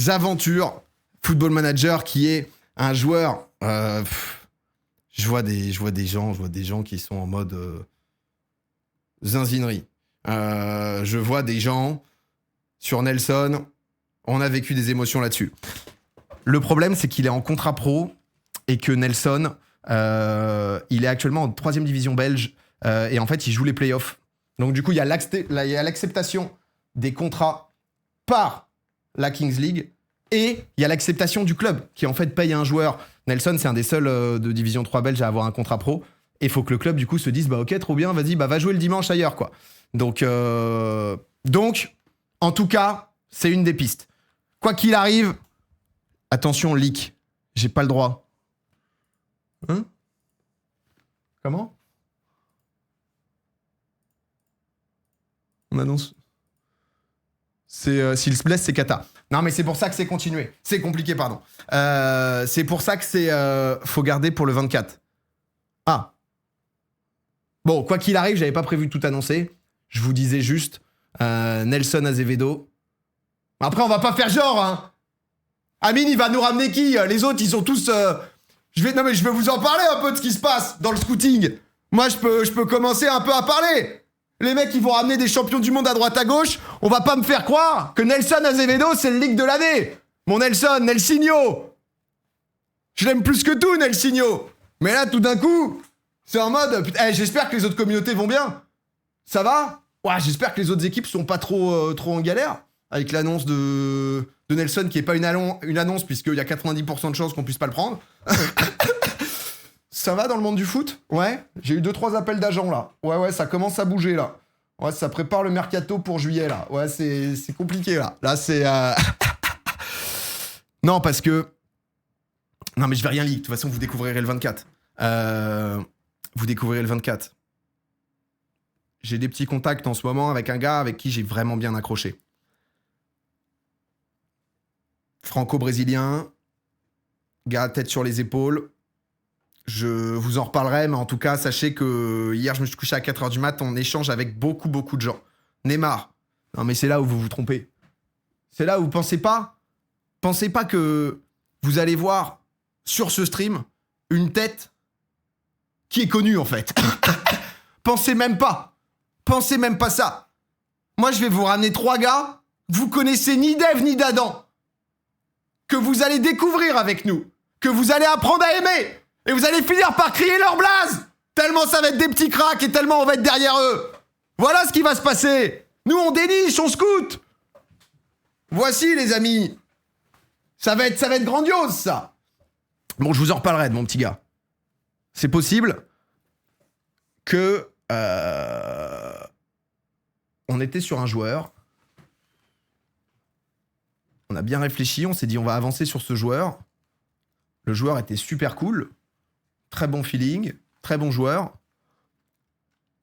aventures Football Manager, qui est un joueur, je vois des gens qui sont en mode zinzinerie. Je vois des gens sur Nelson, on a vécu des émotions là-dessus. Le problème, c'est qu'il est en contrat pro et que Nelson, il est actuellement en 3e division belge et en fait, il joue les playoffs. Donc du coup, il y a l'acceptation des contrats par la Kings League et il y a l'acceptation du club qui en fait paye un joueur. Nelson, c'est un des seuls de division 3 belge à avoir un contrat pro et il faut que le club du coup se dise bah ok, trop bien, vas-y, bah va jouer le dimanche ailleurs quoi. Donc en tout cas, c'est une des pistes. Quoi qu'il arrive, attention leak, j'ai pas le droit. Hein? Comment? On annonce. S'il se blesse, c'est cata. Non, mais c'est pour ça que c'est continué. C'est compliqué, pardon. C'est pour ça que c'est... faut garder pour le 24. Ah. Bon, quoi qu'il arrive, j'avais pas prévu de tout annoncer. Je vous disais juste Nelson Azevedo. Après, on va pas faire genre, hein. Amine, il va nous ramener qui? Les autres, ils sont tous... je vais vous en parler un peu de ce qui se passe dans le scouting. Moi, je peux commencer un peu à parler. Les mecs, ils vont ramener des champions du monde à droite à gauche. On va pas me faire croire que Nelson Azevedo, c'est le league de l'année. Mon Nelsinho. Je l'aime plus que tout, Nelsinho. Mais là, tout d'un coup, c'est en mode... Putain, j'espère que les autres communautés vont bien. Ça va? Ouais, j'espère que les autres équipes sont pas trop en galère. Avec l'annonce de Nelson, qui est pas une annonce, puisqu'il y a 90% de chances qu'on puisse pas le prendre. Ça va dans le monde du foot? Ouais, j'ai eu 2-3 appels d'agents là. Ouais, ça commence à bouger là. Ouais, ça prépare le mercato pour juillet là. Ouais, c'est compliqué là. Là, c'est... Non, parce que... Non, mais je vais rien leak. De toute façon, vous découvrirez le 24. Vous découvrirez le 24. J'ai des petits contacts en ce moment avec un gars avec qui j'ai vraiment bien accroché. Franco-brésilien, gars tête sur les épaules. Je vous en reparlerai, mais en tout cas, sachez que hier, je me suis couché à 4h du mat, on échange avec beaucoup de gens. Neymar. Non, mais c'est là où vous vous trompez. C'est là où vous pensez pas que vous allez voir sur ce stream une tête qui est connue, en fait. Pensez même pas ça. Moi, je vais vous ramener 3 gars, vous connaissez ni d'Ève ni d'Adam, que vous allez découvrir avec nous, que vous allez apprendre à aimer, et vous allez finir par crier leur blaze, tellement ça va être des petits cracks et tellement on va être derrière eux. Voilà ce qui va se passer. Nous, on déniche, on scoute. Voici, les amis. Ça va être grandiose, ça. Bon, je vous en reparlerai de mon petit gars. C'est possible que... on était sur un joueur. On a bien réfléchi, on s'est dit on va avancer sur ce joueur. Le joueur était super cool. Très bon feeling, très bon joueur.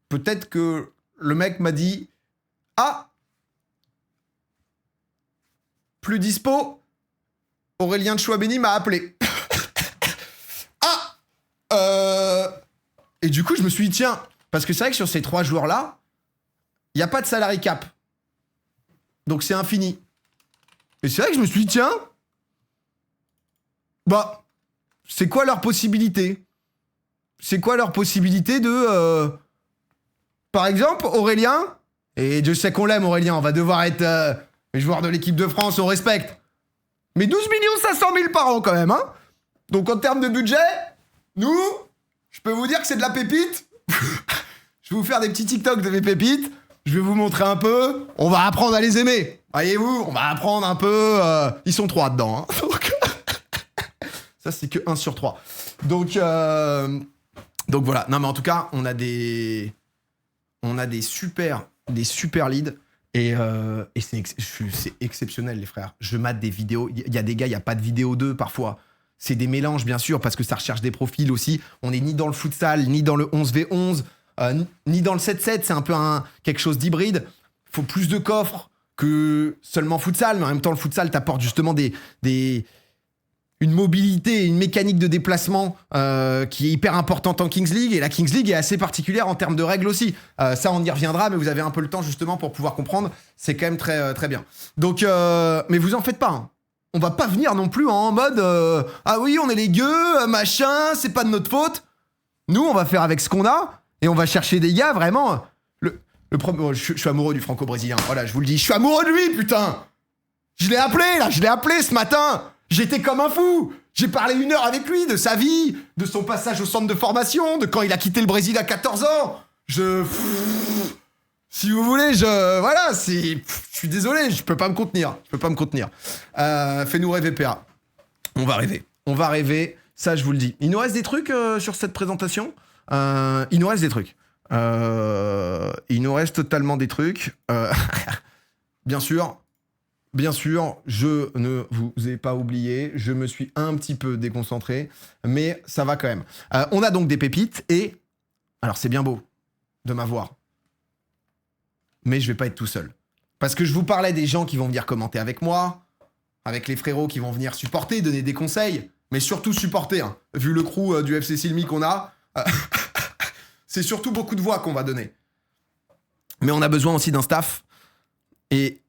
Peut-être que le mec m'a dit « Ah, plus dispo, Aurélien de Chouameni m'a appelé. » Ah, et du coup, je me suis dit « Tiens, parce que c'est vrai que sur ces 3 joueurs-là, il n'y a pas de salary cap. Donc c'est infini. » Et c'est vrai que je me suis dit « Tiens, bah, c'est quoi leur possibilité ? C'est quoi leur possibilité de... Par exemple, Aurélien, et Dieu sait qu'on l'aime Aurélien, on va devoir être joueur de l'équipe de France, on respecte. Mais 12 500 000 par an quand même, hein. Donc en termes de budget, nous, je peux vous dire que c'est de la pépite. Je vais vous faire des petits TikTok de mes pépites, je vais vous montrer un peu, on va apprendre à les aimer. Voyez-vous, on va apprendre un peu... Ils sont 3 dedans, hein. Donc... Ça, c'est que 1 sur 3. Donc voilà. Non, mais en tout cas, on a des super leads. Et c'est exceptionnel, les frères. Je mate des vidéos. Il y a des gars, il n'y a pas de vidéo d'eux, parfois. C'est des mélanges, bien sûr, parce que ça recherche des profils aussi. On n'est ni dans le futsal, ni dans le 11v11, ni dans le 7-7. C'est un peu quelque chose d'hybride. Il faut plus de coffres que seulement futsal. Mais en même temps, le futsal t'apporte justement une mobilité, une mécanique de déplacement qui est hyper importante en Kings League. Et la Kings League est assez particulière en termes de règles aussi. Ça, on y reviendra, mais vous avez un peu le temps justement pour pouvoir comprendre. C'est quand même très, très bien. Donc, mais vous en faites pas. Hein. on va pas venir non plus en mode ah oui, on est les gueux, machin, c'est pas de notre faute. Nous, on va faire avec ce qu'on a et on va chercher des gars vraiment. Je suis amoureux du franco-brésilien. Voilà, je vous le dis, je suis amoureux de lui, putain. Je l'ai appelé ce matin. J'étais comme un fou. J'ai parlé 1 heure avec lui de sa vie, de son passage au centre de formation, de quand il a quitté le Brésil à 14 ans. Si vous voulez, voilà, je suis désolé, je peux pas me contenir. Fais-nous rêver, PA. On va rêver, ça je vous le dis. Il nous reste des trucs sur cette présentation. Il nous reste des trucs. Il nous reste totalement des trucs. Bien sûr, je ne vous ai pas oublié. Je me suis un petit peu déconcentré, mais ça va quand même. On a donc des pépites et... Alors c'est bien beau de m'avoir, mais je vais pas être tout seul. Parce que je vous parlais des gens qui vont venir commenter avec moi, avec les frérots qui vont venir supporter, donner des conseils, mais surtout supporter, hein. Vu le crew du FC Silmi qu'on a, c'est surtout beaucoup de voix qu'on va donner. Mais on a besoin aussi d'un staff. Et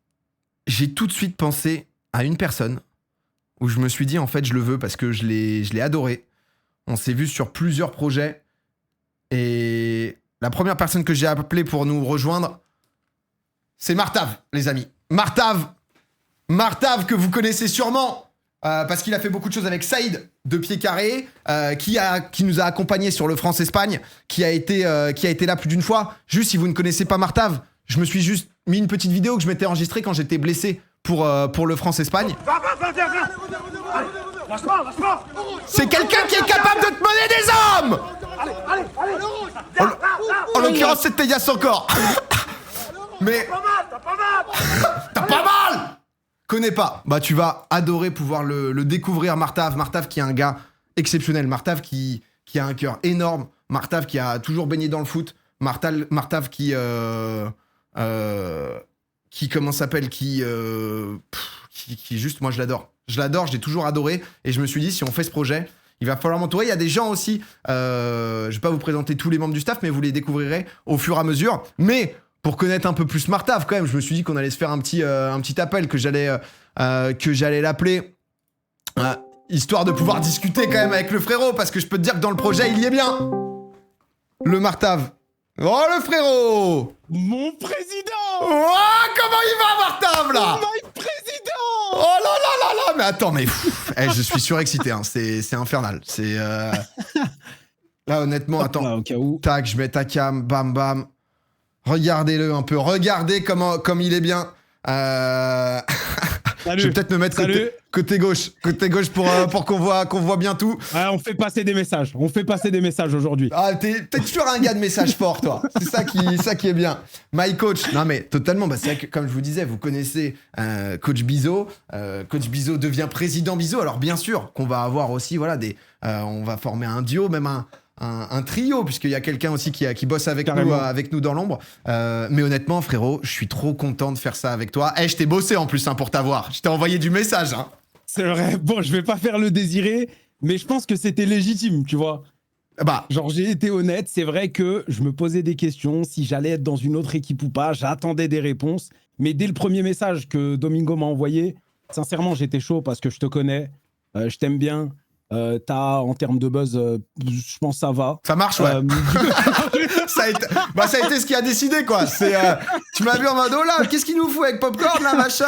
j'ai tout de suite pensé à une personne où je me suis dit, en fait, je le veux parce que je l'ai adoré. On s'est vu sur plusieurs projets. Et la première personne que j'ai appelée pour nous rejoindre, c'est Martav, les amis. Martav que vous connaissez sûrement parce qu'il a fait beaucoup de choses avec Saïd de Pied Carré, qui nous a accompagnés sur le France-Espagne, qui a été là plus d'une fois. Juste, si vous ne connaissez pas Martav, je me suis juste mis une petite vidéo que je m'étais enregistrée quand j'étais blessé pour le France-Espagne. C'est quelqu'un qui est capable de te mener des hommes. En l'occurrence, c'était Yass encore. Mais... T'as pas mal. Connais pas. Bah tu vas adorer pouvoir le découvrir, Martav. Martav qui est un gars exceptionnel. Martav qui a un cœur énorme. Martav qui a toujours baigné dans le foot. Martav qui comment s'appelle, qui juste, moi je l'adore. Je l'adore, je l'ai toujours adoré. Et je me suis dit, si on fait ce projet, il va falloir m'entourer. Il y a des gens aussi, je vais pas vous présenter tous les membres du staff, mais vous les découvrirez au fur et à mesure. Mais pour connaître un peu plus Martav, quand même, je me suis dit qu'on allait se faire un petit appel, que j'allais l'appeler, histoire de pouvoir discuter quand même avec le frérot, parce que je peux te dire que dans le projet, il y est bien. Le Martav. Oh, le frérot! Mon président! Oh, comment il va, Martav, là? Mon président! Oh là là là là! Mais attends, mais... je suis surexcité, hein. C'est infernal. C'est... Là, honnêtement, attends. Là, au cas où. Tac, je mets ta cam, bam, bam. Regardez-le un peu. Regardez comme il est bien. Salut. Je vais peut-être me mettre côté gauche. Côté gauche pour qu'on voit bien tout. Ouais, on fait passer des messages. On fait passer des messages aujourd'hui. Ah, t'es toujours un gars de message fort, toi. C'est ça qui est bien. My coach. Non, mais totalement. Bah, c'est vrai que, comme je vous disais, vous connaissez Coach Bizot. Coach Bizot devient président Bizot. Alors, bien sûr qu'on va avoir aussi, voilà, on va former un duo, même un trio, puisqu'il y a quelqu'un aussi qui bosse avec nous dans l'ombre. Mais honnêtement, frérot, je suis trop content de faire ça avec toi. Je t'ai bossé en plus, hein, pour t'avoir. Je t'ai envoyé du message. Hein. C'est vrai. Bon, je vais pas faire le désiré, mais je pense que c'était légitime, tu vois. Bah, genre, j'ai été honnête. C'est vrai que je me posais des questions, si j'allais être dans une autre équipe ou pas. J'attendais des réponses. Mais dès le premier message que Domingo m'a envoyé, sincèrement, j'étais chaud parce que je te connais. Je t'aime bien. En termes de buzz, je pense que ça va. Ça marche, ouais. ça a été ce qui a décidé, quoi. Tu m'as vu en mode, oh là, qu'est-ce qu'il nous fout avec Popcorn, là, machin.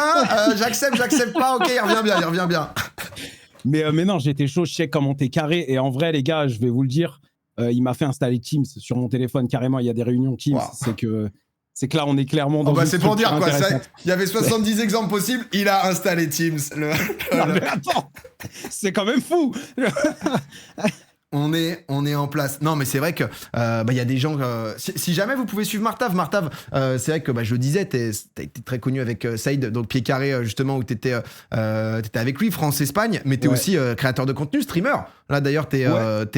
J'accepte pas, ok, il revient bien. Mais non, j'étais chaud, je sais comment t'es carré. Et en vrai, les gars, je vais vous le dire, il m'a fait installer Teams sur mon téléphone, carrément. Il y a des réunions Teams. Wow. C'est que là, on est clairement dans une c'est pour dire, quoi. Il y avait 70 exemples possibles, il a installé Teams. Non, mais attends, c'est quand même fou. On est en place. Non, mais c'est vrai que y a des gens... si jamais vous pouvez suivre Martav, c'est vrai que je le disais, t'as été très connu avec Saïd, donc Pied Carré, justement, où t'étais avec lui, France-Espagne, mais t'es aussi créateur de contenu, streamer. Là, d'ailleurs, t'es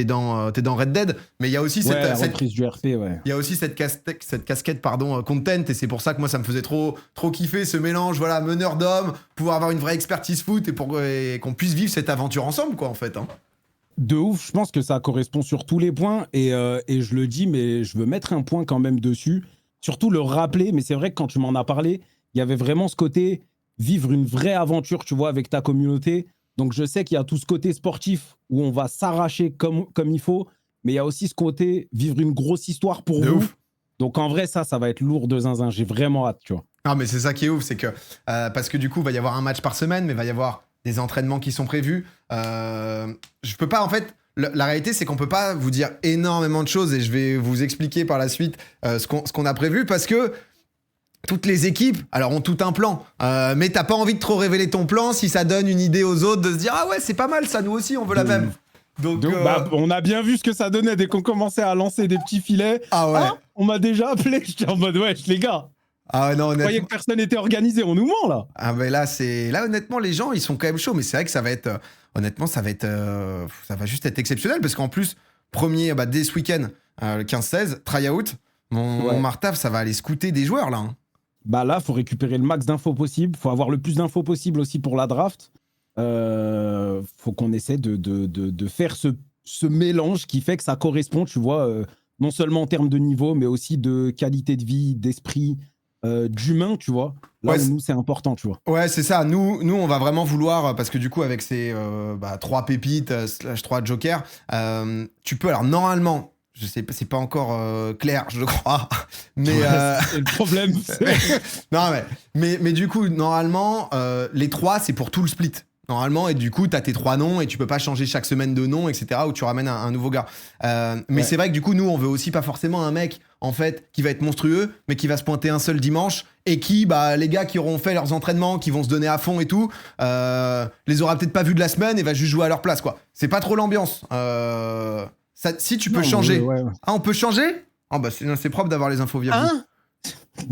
dans Red Dead, mais il y a aussi cette reprise du RP, il y a aussi cette casquette, content, et c'est pour ça que moi, ça me faisait trop kiffer ce mélange, voilà, meneur d'hommes, pouvoir avoir une vraie expertise foot et qu'on puisse vivre cette aventure ensemble, quoi, en fait, hein. De ouf, je pense que ça correspond sur tous les points et je le dis, mais je veux mettre un point quand même dessus, surtout le rappeler, mais c'est vrai que quand tu m'en as parlé, il y avait vraiment ce côté, vivre une vraie aventure, tu vois, avec ta communauté. Donc, je sais qu'il y a tout ce côté sportif où on va s'arracher comme il faut, mais il y a aussi ce côté vivre une grosse histoire pour vous. Ouf. Donc, en vrai, ça va être lourd de zinzin. J'ai vraiment hâte, tu vois. Ah, mais c'est ça qui est ouf, c'est que parce que du coup, il va y avoir un match par semaine, mais il va y avoir des entraînements qui sont prévus. Je peux pas, en fait, la réalité, c'est qu'on peut pas vous dire énormément de choses et je vais vous expliquer par la suite ce qu'on a prévu parce que toutes les équipes, alors, ont tout un plan. Mais t'as pas envie de trop révéler ton plan si ça donne une idée aux autres de se dire ah ouais, c'est pas mal, ça, nous aussi, on veut la même. Donc, on a bien vu ce que ça donnait dès qu'on commençait à lancer des petits filets. Ah ouais. On m'a déjà appelé, j'étais en mode wesh, les gars. Ah non, Vous voyez que personne n'était organisé, on nous ment là. Ah mais là honnêtement les gens ils sont quand même chauds, mais c'est vrai que ça va être honnêtement ça va juste être exceptionnel parce qu'en plus premier dès ce week-end le 15-16 try-out mon Martav ça va aller scouter des joueurs là. Hein. Bah là faut récupérer le max d'infos possible, faut avoir le plus d'infos possible aussi pour la draft. Faut qu'on essaie de faire ce mélange qui fait que ça correspond, tu vois, non seulement en termes de niveau mais aussi de qualité de vie, d'esprit. D'humain, tu vois. Là où nous, c'est important, tu vois. Ouais, c'est ça. Nous, on va vraiment vouloir, parce que du coup, avec ces 3 pépites, /3 jokers, tu peux, alors normalement, je sais pas, c'est pas encore clair, je crois, mais... c'est le problème. Non, mais du coup, normalement, les 3, c'est pour tout le split. Normalement, et du coup, t'as tes 3 noms et tu peux pas changer chaque semaine de nom, etc. ou tu ramènes un nouveau gars. Mais c'est vrai que du coup, nous, on veut aussi pas forcément un mec, en fait, qui va être monstrueux, mais qui va se pointer un seul dimanche et qui, les gars qui auront fait leurs entraînements, qui vont se donner à fond et tout, les aura peut-être pas vus de la semaine et va juste jouer à leur place, quoi. C'est pas trop l'ambiance. Si tu peux changer. Ouais. Ah, on peut changer? Ah, c'est propre d'avoir les infos via vous.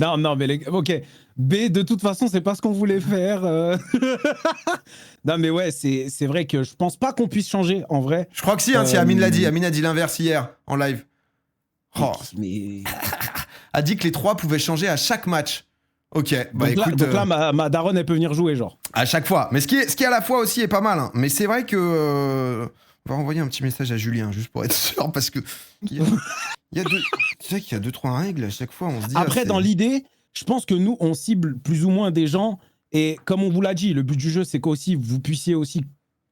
Non, mais ok. B, de toute façon, c'est pas ce qu'on voulait faire. Non, mais ouais, c'est vrai que je pense pas qu'on puisse changer, en vrai. Je crois que si, si Amine l'a dit. Amine a dit l'inverse hier, en live. Oh. Mais... a dit que les 3 pouvaient changer à chaque match. Ok, écoute... donc là, ma daronne, elle peut venir jouer, genre. À chaque fois. Mais ce qui à la fois aussi est pas mal. Hein. Mais c'est vrai que... on va envoyer un petit message à Julien, juste pour être sûr, parce que... tu sais qu'il y a 2-3 règles, à chaque fois, on se dit... Après, dans l'idée... Je pense que nous, on cible plus ou moins des gens. Et comme on vous l'a dit, le but du jeu, c'est qu'aussi vous puissiez aussi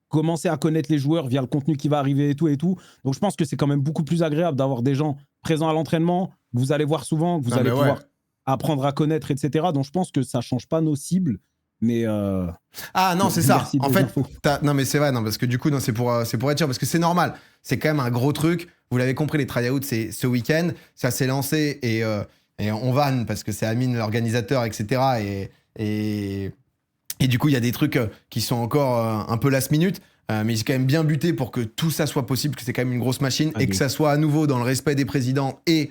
commencer à connaître les joueurs via le contenu qui va arriver et tout et tout. Donc, je pense que c'est quand même beaucoup plus agréable d'avoir des gens présents à l'entraînement, que vous allez voir souvent, que vous allez pouvoir apprendre à connaître, etc. Donc, je pense que ça ne change pas nos cibles. Mais ah non, c'est ça. En fait, non, mais c'est vrai, non, parce que du coup, non, c'est pour être sûr, parce que c'est normal. C'est quand même un gros truc. Vous l'avez compris, les tryouts, c'est ce week-end. Ça s'est lancé et on vanne parce que c'est Amine l'organisateur, etc. Et du coup, il y a des trucs qui sont encore un peu last minute, mais j'ai quand même bien buté pour que tout ça soit possible, que c'est quand même une grosse machine et que ça soit à nouveau dans le respect des présidents et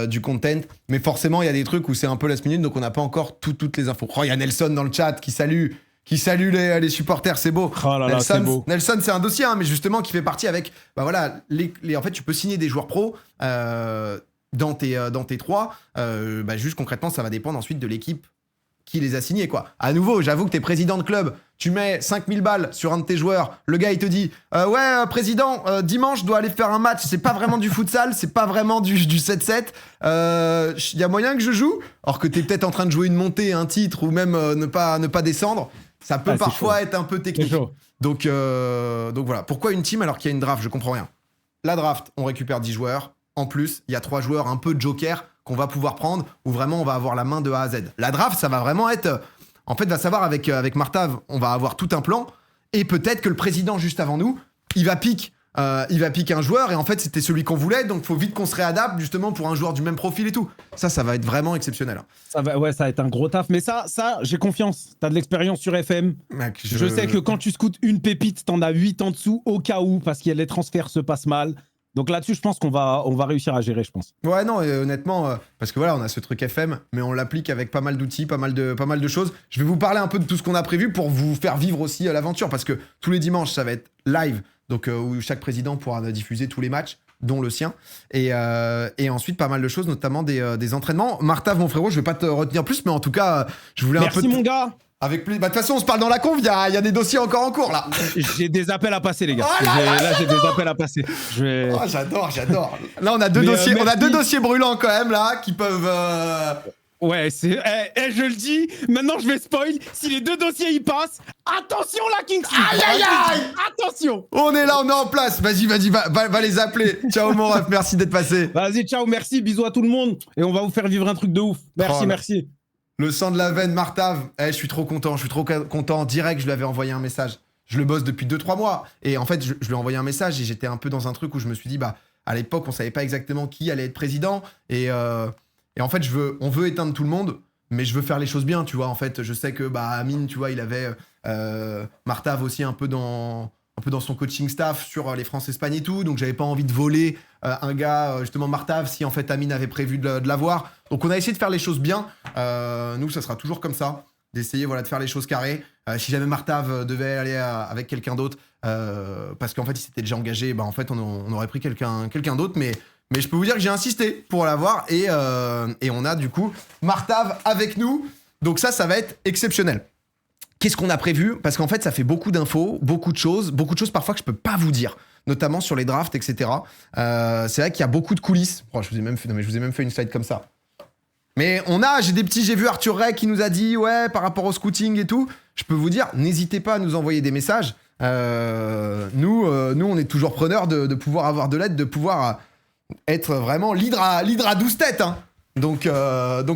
du content. Mais forcément, il y a des trucs où c'est un peu last minute, donc on n'a pas encore toutes les infos. Oh, il y a Nelson dans le chat qui salue les supporters, c'est beau. Oh là là, c'est beau. Nelson, c'est un dossier, mais justement, qui fait partie avec... en fait, tu peux signer des joueurs pros... dans tes 3, juste concrètement, ça va dépendre ensuite de l'équipe qui les a signés, quoi. À nouveau, j'avoue que t'es président de club, tu mets 5000 balles sur un de tes joueurs, le gars, il te dit président, dimanche, je dois aller faire un match, c'est pas vraiment du futsal, c'est pas vraiment du 7-7, il y a moyen que je joue, alors que t'es peut-être en train de jouer une montée, un titre, ou même ne pas descendre, ça peut parfois être un peu technique. Donc voilà. Pourquoi une team alors qu'il y a une draft? Je comprends rien. La draft, on récupère 10 joueurs. En plus, il y a 3 joueurs un peu joker qu'on va pouvoir prendre, où vraiment on va avoir la main de A à Z. La draft, ça va vraiment être... En fait, va savoir avec Martav, on va avoir tout un plan, et peut-être que le président juste avant nous, il va piquer un joueur, et en fait c'était celui qu'on voulait, donc faut vite qu'on se réadapte justement pour un joueur du même profil et tout. Ça va être vraiment exceptionnel. Ça va être un gros taf, mais ça j'ai confiance. T'as de l'expérience sur FM. Mec, je sais que quand tu scoutes une pépite, t'en as 8 en dessous au cas où, parce que les transferts se passent mal. Donc là-dessus, je pense qu'on va réussir à gérer, je pense. Ouais, non, honnêtement, parce que voilà, on a ce truc FM, mais on l'applique avec pas mal d'outils, pas mal de choses. Je vais vous parler un peu de tout ce qu'on a prévu pour vous faire vivre aussi l'aventure, parce que tous les dimanches, ça va être live, donc où chaque président pourra diffuser tous les matchs, dont le sien. Et ensuite, pas mal de choses, notamment des entraînements. Martav, mon frérot, je vais pas te retenir plus, mais en tout cas, je voulais Merci, un peu... mon gars. Avec plus... de toute façon, on se parle dans la conf, il y a des dossiers encore en cours, là. J'ai des appels à passer, les gars. Oh là, j'ai des appels à passer. Oh, j'adore. Là, on a deux dossiers brûlants, quand même, là, qui peuvent... Ouais, c'est. Je le dis, maintenant je vais spoil. Si les 2 dossiers y passent, attention la Kings League. Aïe, aïe, aïe. Attention. On est là, on est en place. Vas-y, va les appeler. Ciao mon ref, merci d'être passé. Vas-y, ciao, merci, bisous à tout le monde. Et on va vous faire vivre un truc de ouf. Merci, Oh, merci. Le sang de la veine, Martav. Je suis trop content, Direct, je lui avais envoyé un message. Je le bosse depuis 2-3 mois. Et en fait, je lui ai envoyé un message et j'étais un peu dans un truc où je me suis dit, bah, à l'époque, on savait pas exactement qui allait être président. Et en fait, on veut éteindre tout le monde, mais je veux faire les choses bien, tu vois. En fait, je sais que bah, Amine, tu vois, il avait Martav aussi un peu dans son coaching staff sur les France-Espagne et tout. Donc, j'avais pas envie de voler un gars, justement, Martav, si en fait Amine avait prévu de l'avoir. Donc, on a essayé de faire les choses bien. Nous, ça sera toujours comme ça, d'essayer voilà, de faire les choses carrées. Si jamais Martav devait aller avec quelqu'un d'autre, parce qu'en fait, il s'était déjà engagé, bah, en fait, on aurait pris quelqu'un d'autre, mais je peux vous dire que j'ai insisté pour l'avoir et on a du coup Martav avec nous. Donc ça va être exceptionnel. Qu'est-ce qu'on a prévu? Parce qu'en fait, ça fait beaucoup d'infos, beaucoup de choses parfois que je peux pas vous dire, notamment sur les drafts, etc. C'est vrai qu'il y a beaucoup de coulisses. Oh, je vous ai même fait une slide comme ça. Mais j'ai vu Arthur Ray qui nous a dit, ouais, par rapport au scouting et tout, je peux vous dire, n'hésitez pas à nous envoyer des messages. Nous, on est toujours preneurs de pouvoir avoir de l'aide, de pouvoir être vraiment l'hydre à 12 têtes. Hein. Donc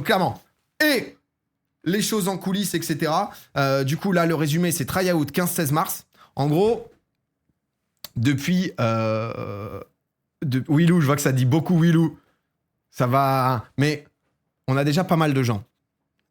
clairement. Et les choses en coulisses, etc. Du coup, là, le résumé, c'est try-out 15-16 mars. En gros, depuis... Willou, je vois que ça dit beaucoup Willou. Ça va... Mais on a déjà pas mal de gens.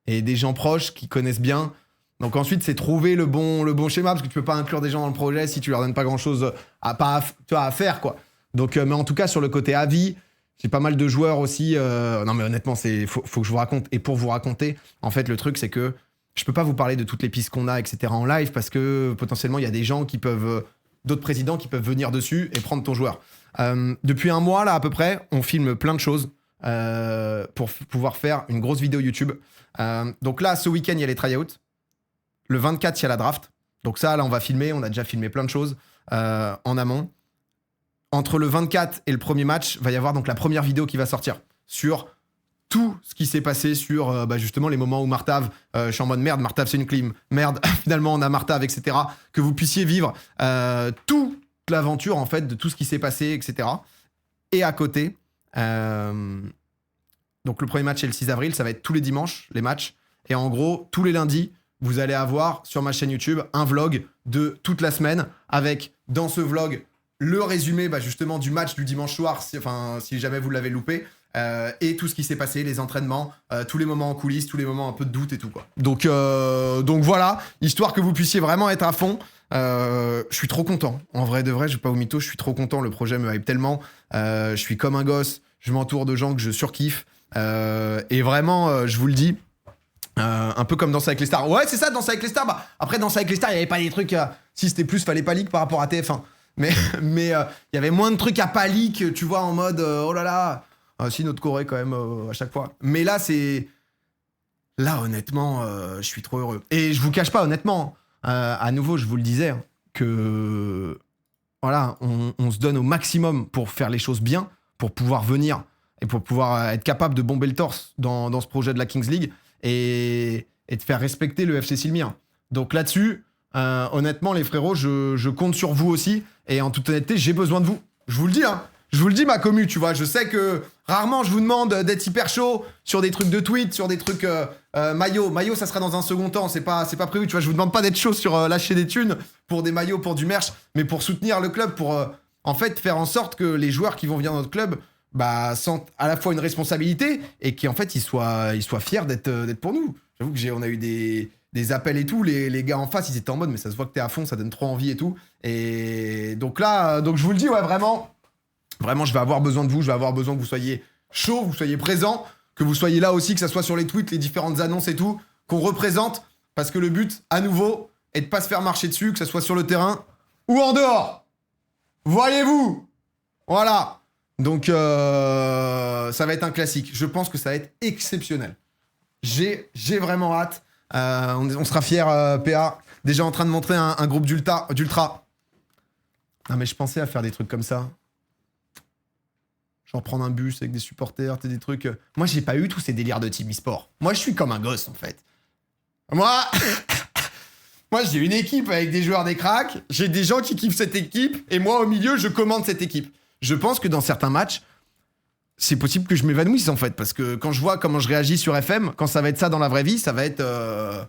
Et des gens proches qui connaissent bien. Donc ensuite, c'est trouver le bon schéma, parce que tu peux pas inclure des gens dans le projet si tu leur donnes pas grand-chose à faire, quoi. Donc, mais en tout cas, sur le côté avis, j'ai pas mal de joueurs aussi. Non, mais honnêtement, faut que je vous raconte. Et pour vous raconter, en fait, le truc, c'est que je peux pas vous parler de toutes les pistes qu'on a, etc. en live, parce que potentiellement, il y a des gens qui peuvent... d'autres présidents qui peuvent venir dessus et prendre ton joueur. Depuis un mois, là, à peu près, on filme plein de choses pour pouvoir faire une grosse vidéo YouTube. Donc là, ce week-end, il y a les tryouts. Le 24, il y a la draft. Donc ça, là, on va filmer. On a déjà filmé plein de choses en amont. Entre le 24 et le premier match, va y avoir donc la première vidéo qui va sortir sur tout ce qui s'est passé sur justement les moments où Martav, je suis en mode merde, Martav c'est une clim, merde, finalement on a Martav, etc. Que vous puissiez vivre toute l'aventure en fait de tout ce qui s'est passé, etc. Et à côté, donc le premier match est le 6 avril, ça va être tous les dimanches, les matchs. Et en gros, tous les lundis, vous allez avoir sur ma chaîne YouTube un vlog de toute la semaine avec, dans ce vlog, le résumé justement du match du dimanche soir, si jamais vous l'avez loupé, et tout ce qui s'est passé, les entraînements, tous les moments en coulisses, tous les moments un peu de doute et tout, quoi. Donc voilà, histoire que vous puissiez vraiment être à fond. Je suis trop content. En vrai de vrai, je vais pas vous mytho, je suis trop content. Le projet me hype tellement. Je suis comme un gosse. Je m'entoure de gens que je surkiffe. Et vraiment, je vous le dis, un peu comme Danser avec les stars. Ouais, c'est ça, Danser avec les stars. Après, Danser avec les stars, il y avait pas des trucs... si, c'était plus Fallait pas leak par rapport à TF1. Mais il y avait moins de trucs à pas leak, tu vois, en mode oh là là. Si, notre Corée quand même à chaque fois. Mais là, c'est... Là, honnêtement, je suis trop heureux. Et je vous cache pas, honnêtement, à nouveau, je vous le disais, que... Voilà, on se donne au maximum pour faire les choses bien, pour pouvoir venir et pour pouvoir être capable de bomber le torse dans ce projet de la Kings League et de faire respecter le FC Silmir. Donc là-dessus, honnêtement, les frérots, je compte sur vous aussi. Et en toute honnêteté, j'ai besoin de vous. Je vous le dis, hein. Je vous le dis, ma commu, tu vois. Je sais que rarement, je vous demande d'être hyper chaud sur des trucs de tweet, sur des trucs maillots. Maillots, ça sera dans un second temps. C'est pas prévu, tu vois. Je vous demande pas d'être chaud sur lâcher des thunes pour des maillots, pour du merch, mais pour soutenir le club, pour en fait faire en sorte que les joueurs qui vont venir dans notre club sentent à la fois une responsabilité et qu'en fait, ils soient fiers d'être pour nous. J'avoue que on a eu des appels et tout, les gars en face, ils étaient en mode, mais ça se voit que t'es à fond, ça donne trop envie et tout. Et donc là, je vous le dis, ouais, vraiment, je vais avoir besoin de vous, je vais avoir besoin que vous soyez chaud, vous soyez présents, que vous soyez là aussi, que ça soit sur les tweets, les différentes annonces et tout, qu'on représente, parce que le but, à nouveau, est de pas se faire marcher dessus, que ça soit sur le terrain ou en dehors. Voyez-vous. Voilà. Donc, ça va être un classique. Je pense que ça va être exceptionnel. J'ai vraiment hâte. On sera fiers, PA. Déjà en train de montrer un groupe d'ultra. Non mais je pensais à faire des trucs comme ça. Genre prendre un bus avec des supporters, des trucs. Moi, j'ai pas eu tous ces délires de team e-sport. Moi, je suis comme un gosse, en fait. Moi, j'ai une équipe avec des joueurs des cracks, j'ai des gens qui kiffent cette équipe, et moi, au milieu, je commande cette équipe. Je pense que dans certains matchs, c'est possible que je m'évanouisse, en fait, parce que quand je vois comment je réagis sur FM, quand ça va être ça dans la vraie vie, ça va être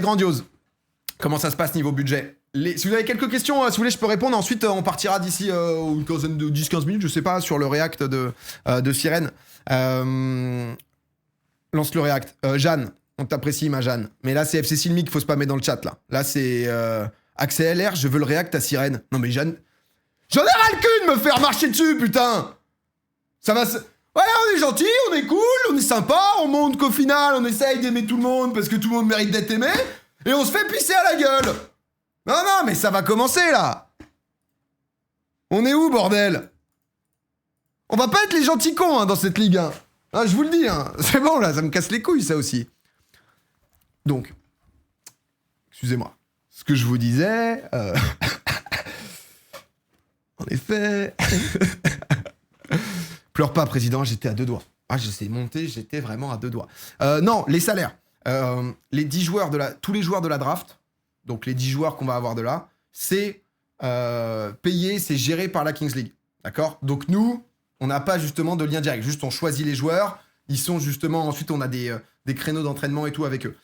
grandiose. Comment ça se passe niveau budget? Si vous avez quelques questions, si vous voulez, je peux répondre. Ensuite, on partira d'ici une quinzaine de 10-15 minutes, je sais pas, sur le react de Sirène. Lance le react. Jeanne, on t'apprécie, ma Jeanne. Mais là, c'est FC Silmi qu'il faut spammer dans le chat, là. Là, c'est Axel LR, je veux le react à Sirène. Non, mais Jeanne... J'en ai ras le cul de me faire marcher dessus, putain! Ça va se... Ouais, on est gentil, on est cool, on est sympa, on montre qu'au final, on essaye d'aimer tout le monde parce que tout le monde mérite d'être aimé, et on se fait pisser à la gueule! Non, mais ça va commencer, là! On est où, bordel? On va pas être les gentils cons, hein, dans cette ligue, hein. Ah, je vous le dis, hein. C'est bon, là, ça me casse les couilles, ça aussi. Donc, excusez-moi. Ce que je vous disais... En effet... Pleure pas, président, j'étais à 2 doigts. Ah, je sais monter, j'étais vraiment à 2 doigts. Non, les salaires. Les 10 joueurs tous les joueurs de la draft, donc les 10 joueurs qu'on va avoir de là, c'est payé, c'est géré par la Kings League. D'accord? Donc nous, on n'a pas justement de lien direct. Juste, on choisit les joueurs. Ils sont justement... Ensuite, on a des créneaux d'entraînement et tout avec eux.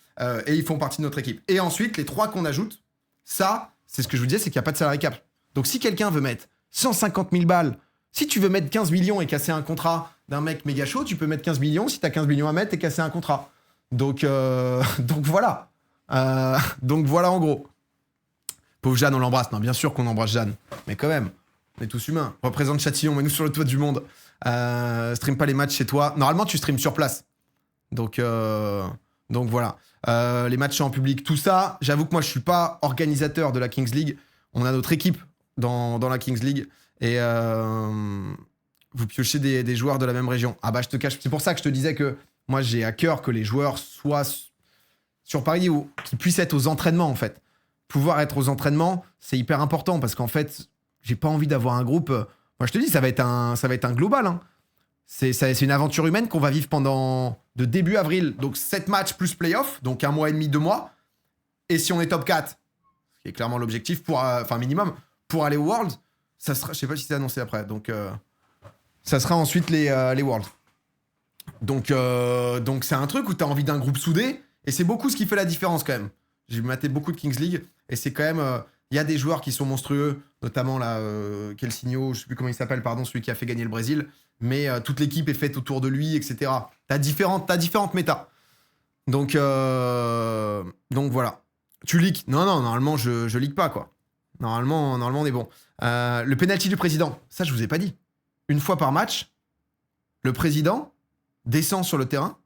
Et ils font partie de notre équipe. Et ensuite, les 3 qu'on ajoute, ça, c'est ce que je vous disais, c'est qu'il n'y a pas de salary cap. Donc si quelqu'un veut mettre 150 000 balles, si tu veux mettre 15 millions et casser un contrat d'un mec méga chaud, tu peux mettre 15 millions. Si tu as 15 millions à mettre et casser un contrat. Donc voilà. Donc voilà en gros. Pauvre Jeanne, on l'embrasse. Non, bien sûr qu'on embrasse Jeanne. Mais quand même, on est tous humains. Représente Châtillon, mets-nous sur le toit du monde. Stream pas les matchs chez toi. Normalement, tu streams sur place. Donc voilà. Les matchs en public, tout ça. J'avoue que moi, je suis pas organisateur de la Kings League. On a notre équipe dans la Kings League. Et vous piochez des joueurs de la même région. Ah bah, je te cache. C'est pour ça que je te disais que moi, j'ai à cœur que les joueurs soient sur Paris ou qu'ils puissent être aux entraînements, en fait. Pouvoir être aux entraînements, c'est hyper important parce qu'en fait, j'ai pas envie d'avoir un groupe... Moi, je te dis, ça va être un global. Hein. C'est une aventure humaine qu'on va vivre de début avril. Donc, 7 matchs plus playoff, donc 1 mois et demi, 2 mois. Et si on est top 4, ce qui est clairement l'objectif, minimum, pour aller aux Worlds, ça sera... Je sais pas si c'est annoncé après. Donc, ça sera ensuite les Worlds. Donc c'est un truc où tu as envie d'un groupe soudé. Et c'est beaucoup ce qui fait la différence, quand même. J'ai maté beaucoup de Kings League. Et c'est quand même... Il y a des joueurs qui sont monstrueux, notamment là, Kelsigno, je sais plus comment il s'appelle, pardon, celui qui a fait gagner le Brésil. Mais toute l'équipe est faite autour de lui, etc. T'as différentes métas. Donc voilà. Tu leaks? Non, normalement, je leak pas, quoi. Normalement, on est bon. Le penalty du président, ça, je vous ai pas dit. Une fois par match, le président descend sur le terrain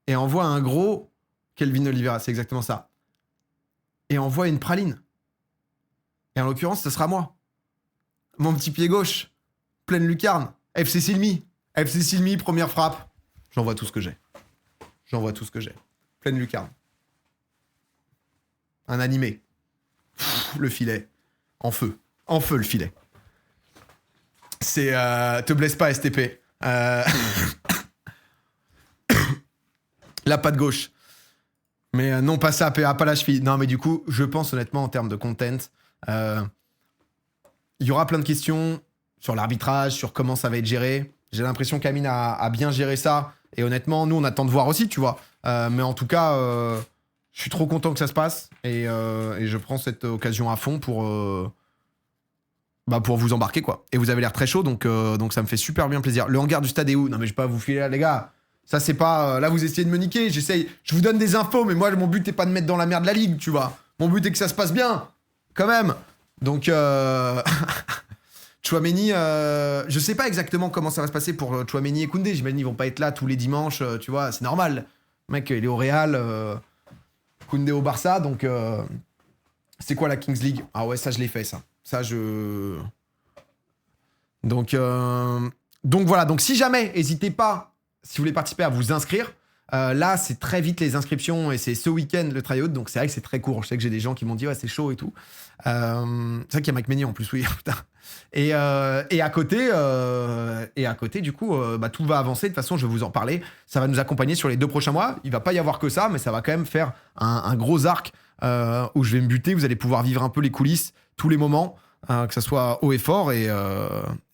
et envoie un gros Kelvin Oliveira, c'est exactement ça. Et envoie une praline. Et en l'occurrence, ce sera moi. Mon petit pied gauche, pleine lucarne, FC Silmi. FC Silmi, première frappe. J'envoie tout ce que j'ai. Pleine lucarne. Un animé. Le filet. En feu le filet. C'est... te blesse pas, STP. La patte gauche. Mais non, pas ça, PA, pas la cheville. Non, mais du coup, je pense honnêtement, en termes de content, il y aura plein de questions sur l'arbitrage, sur comment ça va être géré. J'ai l'impression qu'Amine a bien géré ça. Et honnêtement, nous, on attend de voir aussi, tu vois. Mais en tout cas, je suis trop content que ça se passe. Et je prends cette occasion à fond pour vous embarquer, quoi. Et vous avez l'air très chaud, donc ça me fait super bien plaisir. Le hangar du stade est où? Non, mais je vais pas vous filer là, les gars. Ça, c'est pas... là, vous essayez de me niquer. Je vous donne des infos, mais moi, mon but n'est pas de mettre dans la merde la ligue, tu vois. Mon but est que ça se passe bien, quand même. Donc, Tchouaméni, je sais pas exactement comment ça va se passer pour Tchouaméni et Koundé. J'imagine ils vont pas être là tous les dimanches, tu vois. C'est normal. Le mec, il est au Real, Koundé au Barça, donc... c'est quoi la Kings League? Ah ouais, ça, je l'ai fait, ça. Donc voilà. Donc, si jamais, n'hésitez pas... Si vous voulez participer, à vous inscrire. Là, c'est très vite les inscriptions et c'est ce week-end le tryout, donc c'est vrai que c'est très court. Je sais que j'ai des gens qui m'ont dit ouais c'est chaud et tout. C'est vrai qu'il y a Mike Meignier en plus, oui. Putain. Et à côté, du coup, bah, tout va avancer. De toute façon, je vais vous en parler. Ça va nous accompagner sur les 2 prochains mois. Il va pas y avoir que ça, mais ça va quand même faire un gros arc où je vais me buter. Vous allez pouvoir vivre un peu les coulisses, tous les moments, que ça soit haut et fort. Et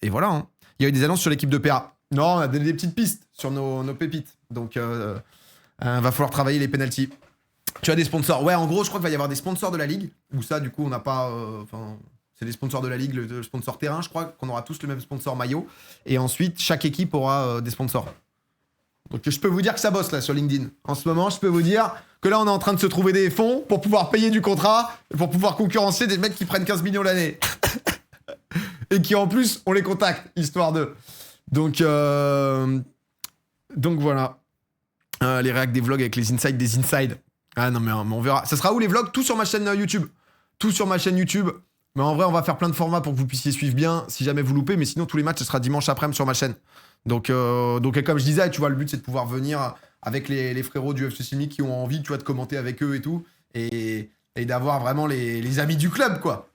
voilà. Hein. Il y a eu des annonces sur l'équipe de PA. Non, on a donné des petites pistes sur nos pépites. Donc, va falloir travailler les penalties. Tu as des sponsors. Ouais, en gros, je crois qu'il va y avoir des sponsors de la ligue. Ou ça, du coup, on n'a pas... c'est les sponsors de la ligue, le sponsor terrain. Je crois qu'on aura tous le même sponsor maillot. Et ensuite, chaque équipe aura des sponsors. Donc, je peux vous dire que ça bosse, là, sur LinkedIn. En ce moment, je peux vous dire que là, on est en train de se trouver des fonds pour pouvoir payer du contrat, pour pouvoir concurrencer des mecs qui prennent 15 millions l'année. Et qui, en plus, on les contacte, histoire de... Donc voilà. Les réacs des vlogs avec les insides des insides. Ah non, mais on verra. Ça sera où les vlogs? Tout sur ma chaîne YouTube. Tout sur ma chaîne YouTube. Mais en vrai, on va faire plein de formats pour que vous puissiez suivre bien si jamais vous loupez. Mais sinon, tous les matchs, ce sera dimanche après-midi sur ma chaîne. Donc comme je disais, tu vois, le but, c'est de pouvoir venir avec les frérots du FC Simic qui ont envie, tu vois, de commenter avec eux et tout. Et d'avoir vraiment les amis du club, quoi.